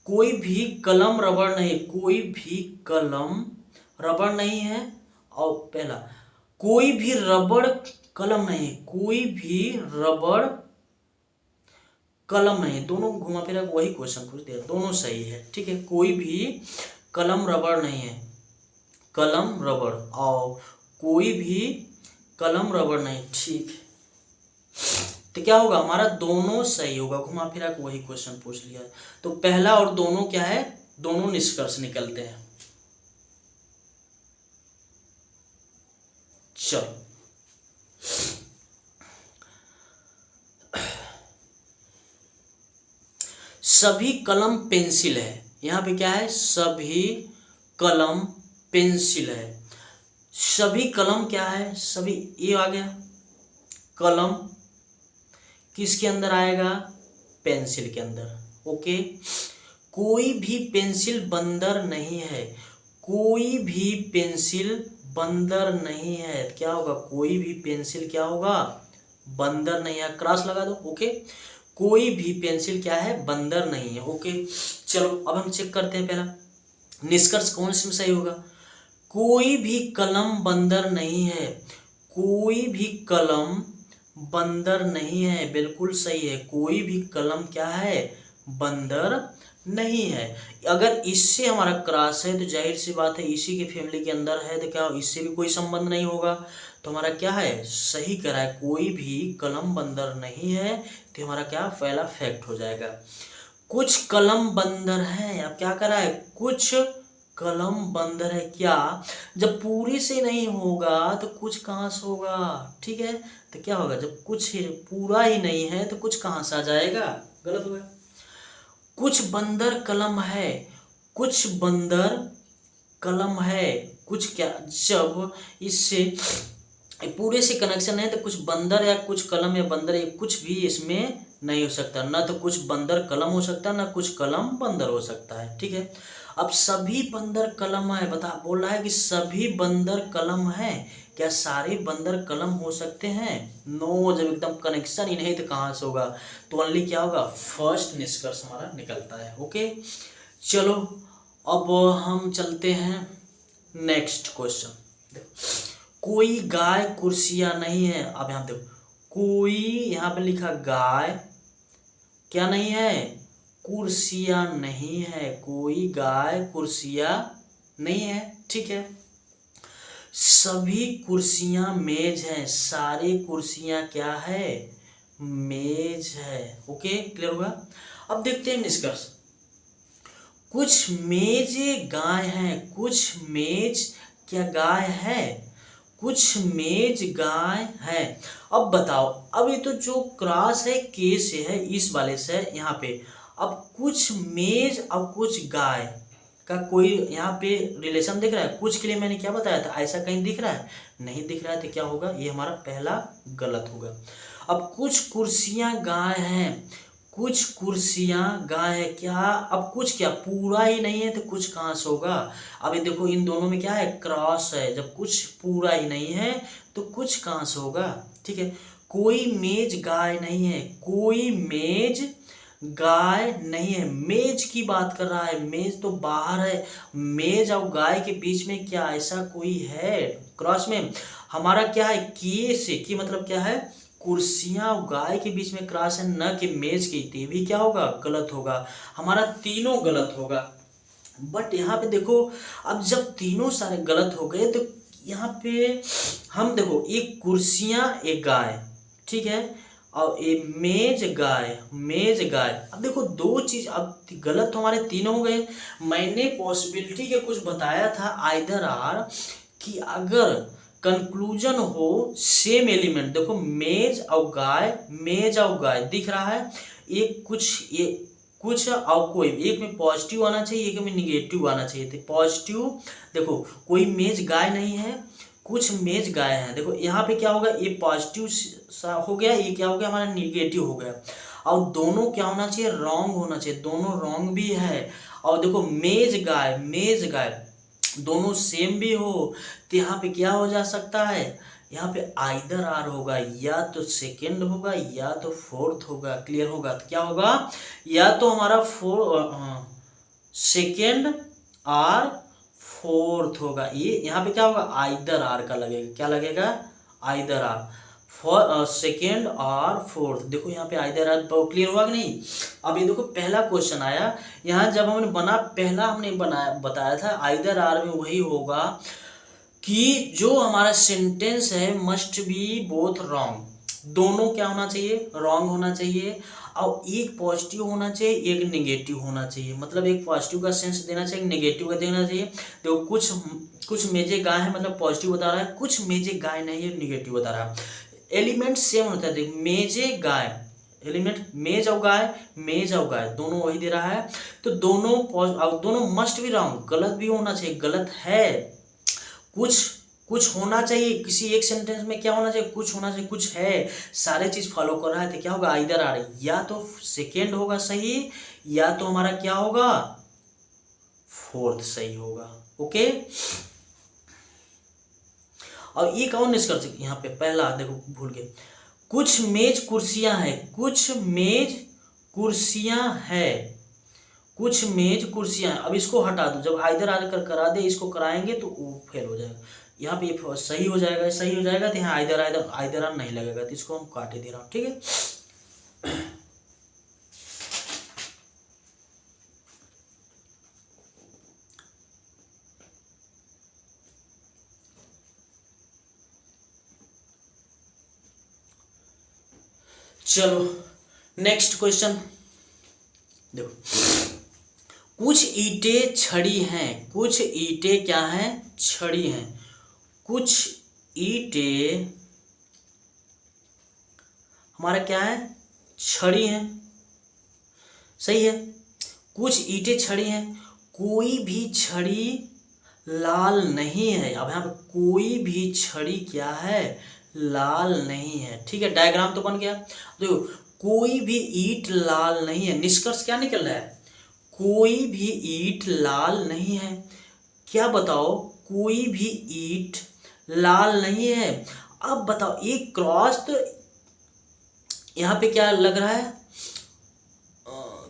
कोई भी कलम रबड़ नहीं, कोई भी कलम रबड़ नहीं है। और पहला कोई भी रबड़ कलम नहीं, कोई भी रबड़ कलम नहीं, दोनों घुमा फिरा वही क्वेश्चन पूछ दिया, दोनों सही है। ठीक है, कोई भी कलम रबड़ नहीं है, कलम रबड़, और कोई भी कलम रबड़ नहीं। ठीक है, तो क्या होगा हमारा, दोनों सही होगा, घुमा फिरा के वही क्वेश्चन पूछ लिया। तो पहला और दोनों क्या है, दोनों निष्कर्ष निकलते हैं। चलो सभी कलम पेंसिल है, यहाँ पे क्या है, सभी कलम पेंसिल है। सभी कलम क्या है, सभी ये आ गया, कलम किसके अंदर आएगा, पेंसिल के अंदर। ओके, कोई भी पेंसिल बंदर नहीं है, कोई भी पेंसिल बंदर नहीं है। क्या होगा, कोई भी पेंसिल क्या होगा, बंदर नहीं है, क्रॉस लगा दो। ओके, कोई भी पेंसिल क्या है, बंदर नहीं है। ओके, चलो अब हम चेक करते हैं, पहला निष्कर्ष कौन सी में सही होगा, कोई भी कलम बंदर नहीं है, कोई भी कलम बंदर नहीं है, बिल्कुल सही है। कोई भी कलम क्या है, बंदर नहीं है। अगर इससे हमारा क्रॉस है तो जाहिर सी बात है इसी के फैमिली के अंदर है तो क्या इससे भी कोई संबंध नहीं होगा। तो हमारा क्या है, सही करा है, कोई भी कलम बंदर नहीं है। तो हमारा क्या पहला फैक्ट हो जाएगा। कुछ कलम बंदर हैं, अब क्या करा है, कुछ कलम बंदर है। क्या, जब पूरी से नहीं होगा तो कुछ कहाँ से होगा, ठीक है। तो क्या होगा, जब कुछ पूरा ही नहीं है तो कुछ कहाँ से आ जाएगा, गलत होगा। कुछ बंदर कलम है, कुछ बंदर कलम है, कुछ क्या, जब इससे पूरे से कनेक्शन है तो कुछ बंदर या कुछ कलम या बंदर या कुछ भी इसमें नहीं हो सकता। ना तो कुछ बंदर कलम हो सकता है ना कुछ कलम बंदर हो सकता है, ठीक है। अब सभी बंदर कलम है, बता बोल रहा है कि सभी बंदर कलम है। क्या सारे बंदर कलम हो सकते हैं? नो, जब एकदम कनेक्शन ही नहीं तो कहाँ से होगा। तो ओनली क्या होगा, फर्स्ट निष्कर्ष हमारा निकलता है। ओके, चलो अब हम चलते हैं नेक्स्ट क्वेश्चन। कोई गाय कुर्सियां नहीं है। अब यहाँ देखो, कोई यहाँ पे लिखा गाय क्या नहीं है, कुर्सियां नहीं है। कोई गाय कुर्सियां नहीं है, ठीक है। सभी कुर्सियां मेज हैं, सारी कुर्सियां क्या है, मेज है। ओके, क्लियर होगा। अब देखते हैं निष्कर्ष। कुछ मेज गाय हैं, कुछ मेज क्या गाय है, कुछ मेज गाय है। अब बताओ, अब ये तो जो क्रॉस है के से है, इस वाले से है यहाँ पे। अब कुछ मेज और कुछ गाय का कोई यहाँ पे रिलेशन दिख रहा है? कुछ के लिए मैंने क्या बताया था, ऐसा कहीं दिख रहा है? नहीं दिख रहा है। तो क्या होगा, ये हमारा पहला गलत होगा। अब कुछ कुर्सियां गाय हैं, कुछ कुर्सियां गाय है। क्या, अब कुछ क्या पूरा ही नहीं है तो कुछ कहाँ से होगा। अब ये देखो, इन दोनों में क्या है, क्रॉस है। जब कुछ पूरा ही नहीं है तो कुछ कहाँ से होगा, ठीक है। कोई मेज गाय नहीं है, कोई मेज गाय नहीं है। मेज की बात कर रहा है, मेज तो बाहर है। मेज और गाय के बीच में क्या ऐसा कोई है क्रॉस में? हमारा क्या है, की से, की मतलब क्या है, कुर्सियां और गाय के बीच में क्रॉस है, न कि मेज की। ये भी क्या होगा, गलत होगा। हमारा तीनों गलत होगा। बट यहाँ पे देखो, अब जब तीनों सारे गलत हो गए तो यहाँ पे हम देखो, एक कुर्सियां एक गाय, ठीक है, और एक मेज गाय, मेज गाय। अब देखो दो चीज अब गलत तो हमारे तीनों हो गए। मैंने पॉसिबिलिटी के कुछ बताया था आइदर आर, कि अगर कंक्लूजन हो सेम एलिमेंट, देखो मेज और गाय, मेज और गाय दिख रहा है, एक कुछ ये कुछ और कोई, एक में पॉजिटिव आना चाहिए एक में निगेटिव आना चाहिए। तो पॉजिटिव, देखो कोई मेज गाय नहीं है, कुछ मेज गाय है। देखो यहाँ पे क्या होगा, ये पॉजिटिव सा हो गया, ये क्या हो गया हमारा निगेटिव हो गया। और दोनों क्या होना चाहिए, रॉन्ग होना चाहिए। दोनों रॉन्ग भी है। और देखो मेज गाय, मेज गाय दोनों सेम भी हो तो यहाँ पे क्या हो जा सकता है, यहाँ पे आइदर आर होगा, या तो सेकंड होगा या तो फोर्थ होगा। क्लियर होगा। तो क्या होगा, या तो हमारा सेकंड आर फोर्थ होगा। ये यहाँ पे क्या होगा, आइदर आर का लगेगा। क्या लगेगा, आइदर आर, फॉर सेकेंड और फोर्थ। देखो यहाँ पे आइदर आर, क्लियर हुआ कि नहीं। अब ये देखो पहला क्वेश्चन आया, यहाँ जब हमने पहला हमने बताया था आइदर आर में वही होगा कि जो हमारा सेंटेंस है मस्ट बी बोथ रॉन्ग। दोनों क्या होना चाहिए, रॉन्ग होना चाहिए। और एक पॉजिटिव होना चाहिए एक नेगेटिव होना चाहिए। मतलब एक पॉजिटिव का सेंस देना चाहिए, नेगेटिव का देना चाहिए। देखो कुछ मेजे गाय है मतलब पॉजिटिव बता रहा है, कुछ मेजे गाय नहीं है निगेटिव बता रहा है। एलिमेंट सेम होता है, देख मेजे गाय, एलिमेंट मेज और गाय, मेज और गाय दोनों वही दे रहा है। तो दोनों मस्ट भी रॉन्ग, गलत भी होना चाहिए, गलत है। कुछ होना चाहिए, किसी एक सेंटेंस में क्या होना चाहिए, कुछ होना चाहिए, कुछ है, सारे चीज फॉलो कर रहा है। तो क्या होगा, आइदर आ रही, या तो सेकेंड होगा सही, या तो हमारा क्या होगा, फोर्थ सही होगा। ओके, और एक और निष्कर्ष यहाँ पे पहला देखो भूल गए, कुछ मेज कुर्सियां हैं, कुछ मेज कुर्सियां है, कुछ मेज कुर्सियां हैं। अब इसको हटा दो, जब आइदर आकर करा दे, इसको कराएंगे तो वो फेल हो जाएगा। यहाँ पे ये सही हो जाएगा, सही हो जाएगा। तो यहाँ आइदर नहीं लगेगा, तो इसको हम काटे दे रहा हूँ, ठीक है। चलो नेक्स्ट क्वेश्चन देखो, कुछ ईंटें छड़ी हैं, कुछ ईंटें क्या हैं, छड़ी हैं, कुछ ईंटें हमारा क्या है, छड़ी हैं, सही है। कुछ ईंटें छड़ी हैं, कोई भी छड़ी लाल नहीं है। अब यहाँ पे कोई भी छड़ी क्या है, लाल नहीं है, ठीक है। डायग्राम तो बन गया। देखो कोई भी ईंट लाल नहीं है, निष्कर्ष क्या निकल रहा है, कोई भी ईंट लाल नहीं है। क्या बताओ, कोई भी ईंट लाल नहीं है। अब बताओ एक क्रॉस, तो यहाँ पे क्या लग रहा है,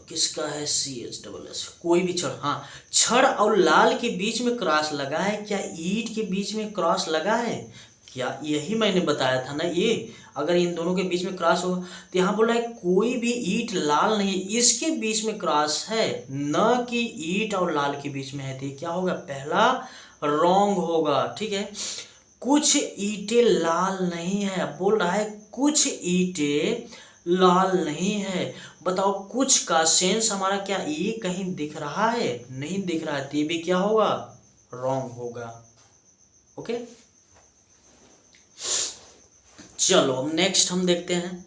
किसका है, CH कोई भी छड़, हाँ छड़ और लाल के बीच में क्रॉस लगा है, क्या ईंट के बीच में क्रॉस लगा है, क्या, यही मैंने बताया था ना, ये अगर इन दोनों के बीच में क्रॉस होगा, तो यहाँ बोला है कोई भी ईंट लाल नहीं है, इसके बीच में क्रॉस है, न कि ईंट और लाल के बीच में है, तो क्या होगा, पहला रॉन्ग होगा, ठीक है। कुछ ईंटें लाल नहीं है, बोल रहा है कुछ ईंटें लाल नहीं है। बताओ कुछ का सेंस हमारा क्या, ये कहीं दिख रहा है, नहीं दिख रहा है, तो ये भी क्या होगा, रॉन्ग होगा। ओके चलो अब नेक्स्ट हम देखते हैं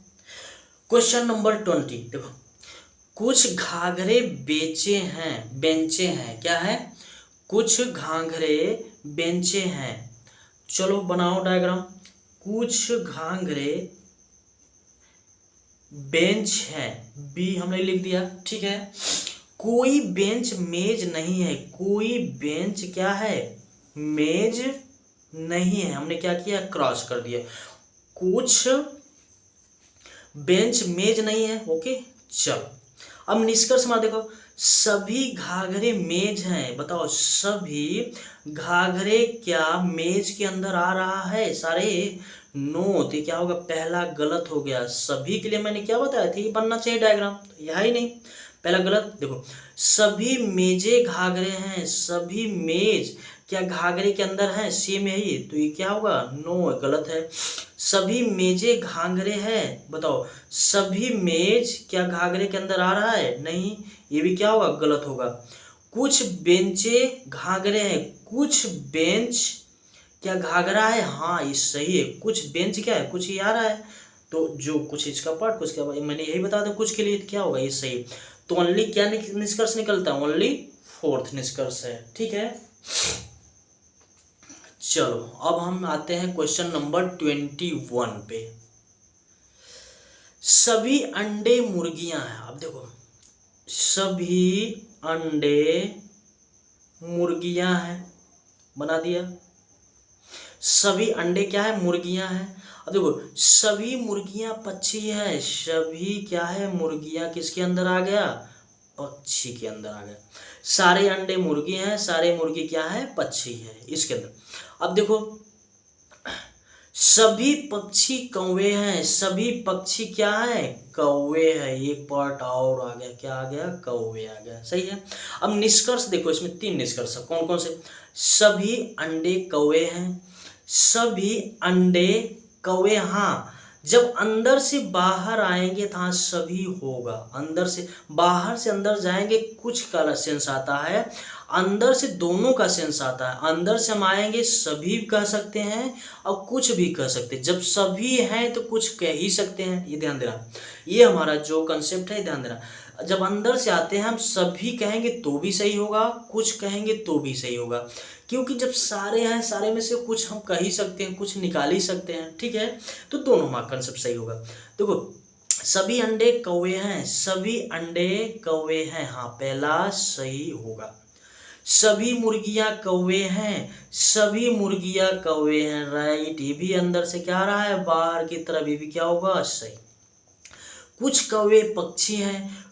क्वेश्चन नंबर 20। देखो कुछ घाघरे बेचे हैं, बेंचे हैं, क्या है, कुछ घाघरे बेंचे हैं। चलो बनाओ डायग्राम, कुछ घाघरे बेंच है, बी हमने लिख दिया, ठीक है। कोई बेंच मेज नहीं है, कोई बेंच क्या है, मेज नहीं है, हमने क्या किया, क्रॉस कर दिया। कुछ बेंच मेज नहीं है, ओके। चलो अब निष्कर्ष में देखो, सभी घाघरे मेज हैं। बताओ सभी घाघरे क्या मेज के अंदर आ रहा है, सारे नो, तो क्या होगा, पहला गलत हो गया। सभी के लिए मैंने क्या बताया था, ये बनना चाहिए डायग्राम, तो यह ही नहीं, पहला गलत। देखो सभी मेजे घाघरे हैं, सभी मेज क्या घाघरे के अंदर है, सेम यही, तो ये क्या होगा, नो, गलत है। सभी मेजे घाघरे हैं, बताओ सभी मेज क्या घाघरे के अंदर आ रहा है, नहीं, ये भी क्या होगा, गलत होगा। कुछ बेंचे घाघरे हैं, कुछ बेंच क्या घाघरा है, हाँ ये सही है। कुछ बेंच क्या है, कुछ ही आ रहा है, तो जो कुछ इसका पार्ट कुछ का, मैंने यही बता दिया कुछ के लिए, क्या होगा, ये सही। तो ओनली क्या निष्कर्ष निकलता है, ओनली फोर्थ निष्कर्ष है, ठीक है। चलो अब हम आते हैं क्वेश्चन नंबर 21 पे। सभी अंडे मुर्गियां हैं। अब देखो सभी अंडे मुर्गियां हैं, बना दिया। सभी अंडे क्या है, मुर्गियां हैं। अब देखो सभी मुर्गियां पक्षी है, सभी क्या है, मुर्गियां किसके अंदर आ गया, पक्षी के अंदर आ गया। सारे अंडे मुर्गी हैं, सारे मुर्गी क्या है, पक्षी है इसके अंदर। अब देखो सभी पक्षी कौवे हैं, सभी पक्षी क्या है, कौवे है, एक पार्ट और आ गया, क्या आ गया, कौवे आ गया, सही है। अब निष्कर्ष देखो, इसमें 3 निष्कर्ष है, कौन कौन से, सभी अंडे कौवे हैं, सभी अंडे कौवे, हाँ जब अंदर से बाहर आएंगे तो हाँ सभी होगा, अंदर से बाहर से अंदर जाएंगे कुछ का सेंस आता है, अंदर से दोनों का सेंस आता है। अंदर से हम आएंगे सभी कह सकते हैं और कुछ भी कह सकते हैं, जब सभी हैं तो कुछ कह ही सकते हैं, ये ध्यान देना, ये हमारा जो कंसेप्ट है ध्यान देना। जब अंदर से आते हैं हम सभी कहेंगे तो भी सही होगा, कुछ कहेंगे तो भी सही होगा, क्योंकि जब सारे हैं सारे में से कुछ हम कह ही सकते हैं, कुछ निकाल ही सकते हैं, ठीक है। तो दोनों हमारा कंसेप्ट सही होगा। देखो सभी अंडे कौवे हैं, सभी अंडे कौवे हैं, हाँ पहला सही होगा। सभी मुर्गियां कौवे हैं, सभी मुर्गियां कौवे हैं, राइट, ये भी अंदर से क्या आ रहा है, बाहर की तरफ, ये भी क्या होगा, सही। कुछ कौवे पक्षी हैं,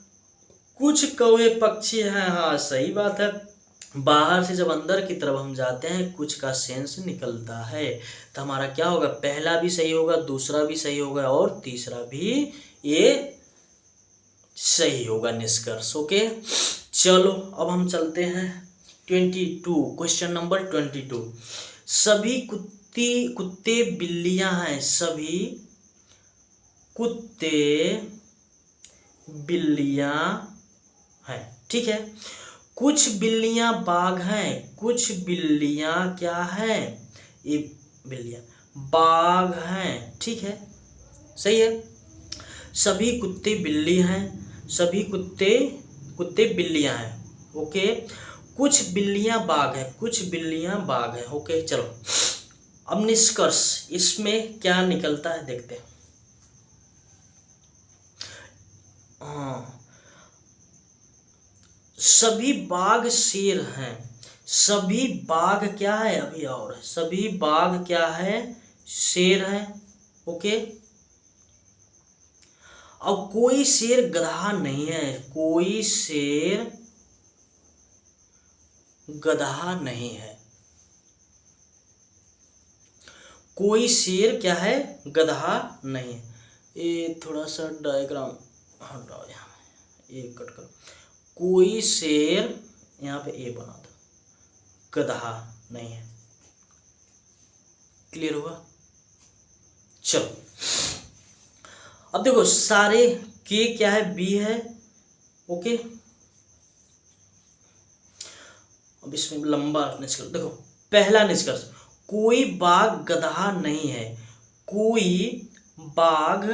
कुछ कौवे पक्षी हैं, हाँ सही बात है। बाहर से जब अंदर की तरफ हम जाते हैं कुछ का सेंस निकलता है, तो हमारा क्या होगा, पहला भी सही होगा, दूसरा भी सही होगा और तीसरा भी ये सही होगा निष्कर्ष, ओके। चलो अब हम चलते हैं 22, क्वेश्चन नंबर 22। सभी कुत्ते बिल्लियां हैं, सभी कुत्ते बिल्लियां हैं, ठीक है। कुछ बिल्लियां बाघ हैं, कुछ बिल्लियां क्या हैं, ये बिल्लियां बाघ हैं, ठीक है, सही है। सभी कुत्ते बिल्ली हैं, सभी कुत्ते बिल्लियां हैं, ओके। कुछ बिल्लियां बाघ हैं, कुछ बिल्लियां बाघ हैं, ओके। चलो अब निष्कर्ष इसमें क्या निकलता है देखते हैं। हाँ, सभी बाघ शेर हैं, सभी बाघ क्या है, अभी और है, सभी बाघ क्या है, शेर है, ओके। अब कोई शेर गधा नहीं है, कोई शेर गधा नहीं है, कोई शेर क्या है, गधा नहीं है। ये थोड़ा सा डायग्राम हटाओ, यहाँ ये कट करो। कोई शेर, यहाँ पे ए बना दो, गधा नहीं है, क्लियर हुआ। चलो अब देखो सारे के क्या है, बी है, ओके। अब इसमें लंबा निष्कर्ष देखो। पहला निष्कर्ष, कोई बाघ गधा नहीं है, कोई बाघ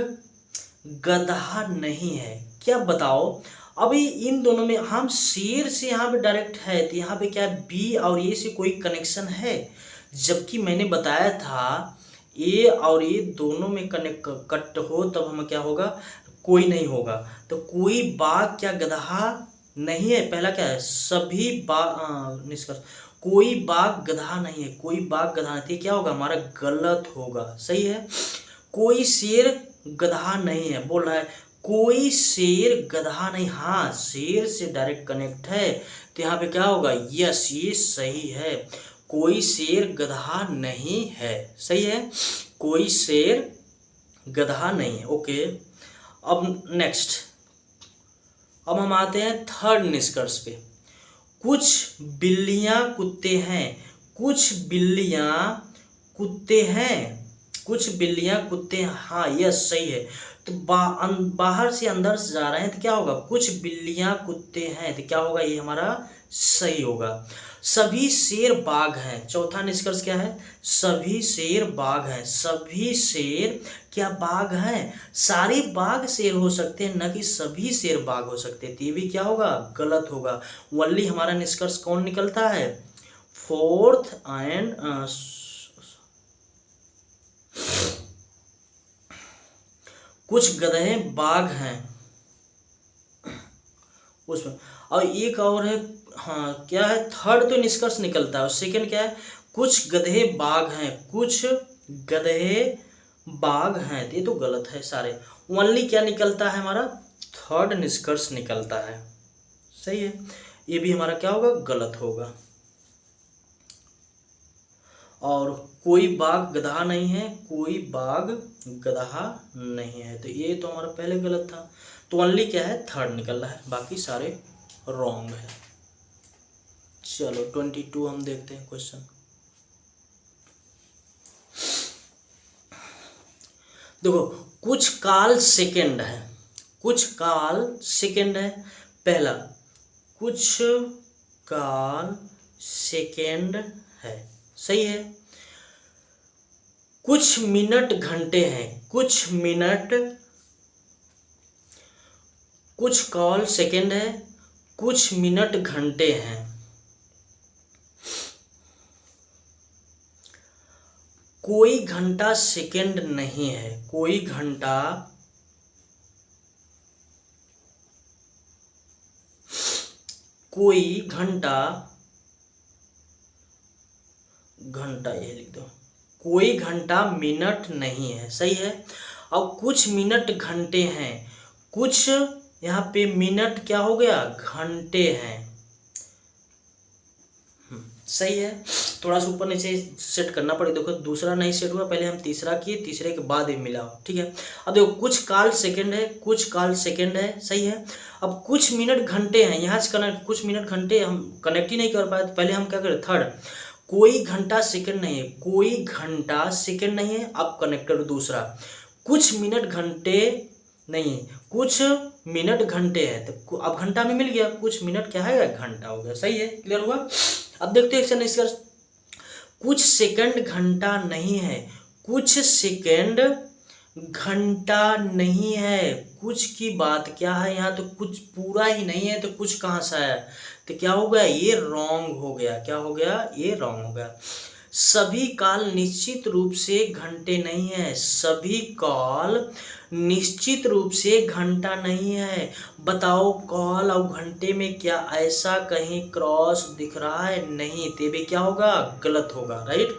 गधा नहीं है, क्या बताओ। अभी इन दोनों में हम शेर से यहाँ पे डायरेक्ट है, तो यहाँ पे क्या बी और ए से कोई कनेक्शन है, जबकि मैंने बताया था ए और ए दोनों में कनेक्ट कट हो तब हमें क्या होगा, कोई नहीं होगा। तो कोई बाघ क्या गधा नहीं है, पहला क्या है, सभी बाघ निष्कर्ष, कोई बाघ गधा नहीं है, कोई बाघ गधा नहीं, क्या होगा हमारा, गलत होगा, सही है। कोई शेर गधा नहीं है, बोल रहा है कोई शेर गधा नहीं, हाँ शेर से डायरेक्ट कनेक्ट है, तो यहाँ पे क्या होगा, यस ये सही है, कोई शेर गधा नहीं है, सही है, कोई शेर गधा नहीं है, ओके। अब नेक्स्ट, अब हम आते हैं थर्ड निष्कर्ष पे। कुछ बिल्लियां कुत्ते हैं, कुछ बिल्लियां कुत्ते हैं, कुछ बिल्लियां कुत्ते हैं, हाँ यस सही है। तो बाहर से अंदर से जा रहे हैं तो क्या होगा, कुछ बिल्लियां कुत्ते हैं, तो क्या होगा, ये हमारा सही होगा। सभी शेर बाघ हैं, चौथा निष्कर्ष क्या है, सभी शेर बाघ हैं, सभी शेर क्या बाघ हैं, सारे बाघ शेर हो सकते हैं, न कि सभी शेर बाघ हो सकते हैं, तो ये भी क्या होगा, गलत होगा। ओनली हमारा निष्कर्ष कौन निकलता है, फोर्थ एंड कुछ गधे बाघ हैं उसमें, और एक और है, हाँ क्या है, थर्ड तो निष्कर्ष निकलता है, और सेकंड क्या है, कुछ गधे बाघ हैं, कुछ गधे बाघ हैं, ये तो गलत है सारे। ओनली क्या निकलता है हमारा, थर्ड निष्कर्ष निकलता है, सही है, ये भी हमारा क्या होगा, गलत होगा। और कोई बाघ गधा नहीं है, कोई बाघ गधा नहीं है, तो ये तो हमारा पहले गलत था, तो ओनली क्या है, थर्ड निकल रहा है, बाकी सारे रॉन्ग है। चलो 22 हम देखते हैं क्वेश्चन। देखो कुछ काल सेकंड है, कुछ काल सेकंड है, पहला कुछ काल सेकंड है, सही है। कुछ मिनट घंटे हैं, कुछ मिनट, कुछ काल सेकंड है, कुछ मिनट घंटे हैं, कोई घंटा सेकंड नहीं है, कोई घंटा घंटा ये लिख दो, कोई घंटा मिनट नहीं है, सही है। अब कुछ मिनट घंटे हैं, कुछ यहाँ पे मिनट क्या हो गया, घंटे हैं, सही है। थोड़ा सा ऊपर नीचे सेट करना पड़ेगा, देखो दूसरा नहीं सेट हुआ, पहले हम तीसरा किए, तीसरे के बाद ये मिला, ठीक है। अब देखो कुछ काल सेकंड है, कुछ काल सेकंड है, सही है। अब कुछ मिनट घंटे हैं, यहाँ से कनेक्ट, कुछ मिनट घंटे हम कनेक्ट ही नहीं कर पाए, तो पहले हम क्या करें, थर्ड, कोई घंटा सेकंड नहीं है, कोई घंटा सेकंड नहीं है, अब कनेक्ट करो दूसरा, कुछ मिनट घंटे नहीं, कुछ मिनट घंटे है, तो अब घंटा में मिल गया, कुछ मिनट क्या है, घंटा हो गया। सही है, क्लियर हुआ। अब देखते हैं निष्कर्ष। कुछ सेकंड घंटा नहीं है, कुछ सेकंड घंटा नहीं है, कुछ की बात क्या है यहाँ, तो कुछ पूरा ही नहीं है, तो कुछ कहाँ से आया, तो क्या हो गया, ये रॉन्ग हो गया। क्या हो गया, ये रॉन्ग हो गया। सभी काल निश्चित रूप से घंटे नहीं है, सभी काल निश्चित रूप से घंटा नहीं है। बताओ कॉल और घंटे में क्या ऐसा कहीं क्रॉस दिख रहा है, नहीं, तेरे क्या होगा, गलत होगा, राइट।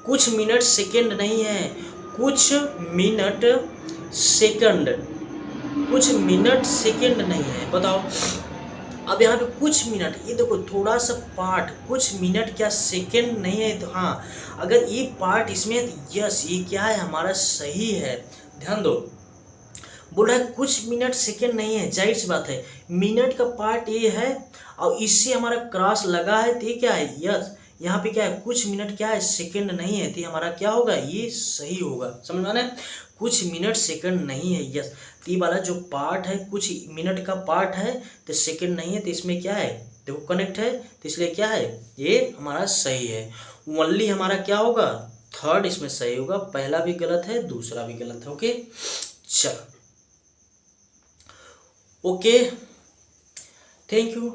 कुछ मिनट सेकंड नहीं है, कुछ मिनट सेकंड, कुछ मिनट सेकंड नहीं है। बताओ अब यहाँ पे कुछ मिनट, ये देखो थोड़ा सा पार्ट, कुछ मिनट क्या सेकंड नहीं है, तो हाँ अगर ये पार्ट इसमें, तो यस ये क्या है, हमारा सही है। ध्यान दो, बोल रहा है कुछ मिनट सेकंड नहीं है, जाहिर सी बात है, मिनट का पार्ट ये है और इससे हमारा क्रॉस लगा है, तो ये क्या है, यस यहाँ पे क्या है, कुछ मिनट क्या है, सेकंड नहीं है, तो हमारा क्या होगा, ये सही होगा। समझ में आ रहा है, कुछ मिनट सेकंड नहीं है, यस। तो ये वाला जो पार्ट है, कुछ मिनट का पार्ट है तो सेकंड नहीं है, तो इसमें क्या है, देखो कनेक्ट है, तो इसलिए क्या है, ये हमारा सही है। ओनली हमारा क्या होगा, थर्ड इसमें सही होगा, पहला भी गलत है, दूसरा भी गलत है। ओके, चलो, ओके, थैंक यू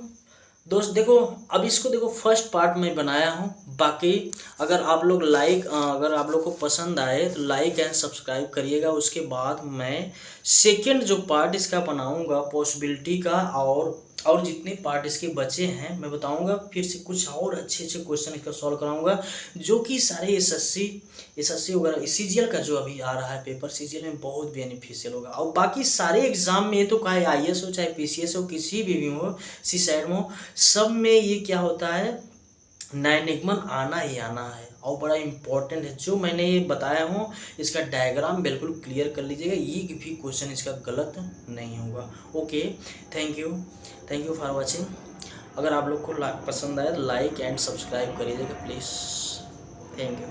दोस्त। देखो अब इसको देखो, फर्स्ट पार्ट में बनाया हूँ, बाकी अगर आप लोग अगर आप लोग को पसंद आए तो लाइक एंड सब्सक्राइब करिएगा। उसके बाद मैं सेकंड जो पार्ट इसका बनाऊँगा पॉसिबिलिटी का, और जितने पार्ट इसके बचे हैं मैं बताऊंगा, फिर से कुछ और अच्छे अच्छे क्वेश्चन इसका सॉल्व कराऊंगा, जो कि सारे एसएससी वगैरह सीजीएल का जो अभी आ रहा है पेपर, सीजीएल में बहुत बेनिफिशियल होगा। और बाकी सारे एग्जाम में, तो चाहे आईएएस हो, चाहे पीसीएस हो, किसी भी हो, सीसैट हो, सब में ये क्या होता है, 9 आना ही आना है, और बड़ा इम्पोर्टेंट है। जो मैंने ये बताया हूँ इसका डायग्राम बिल्कुल क्लियर कर लीजिएगा, ये भी क्वेश्चन इसका गलत नहीं होगा। Okay, thank you for watching. अगर आप लोग को पसंद आए तो लाइक एंड सब्सक्राइब करिएगा प्लीज़। Thank you.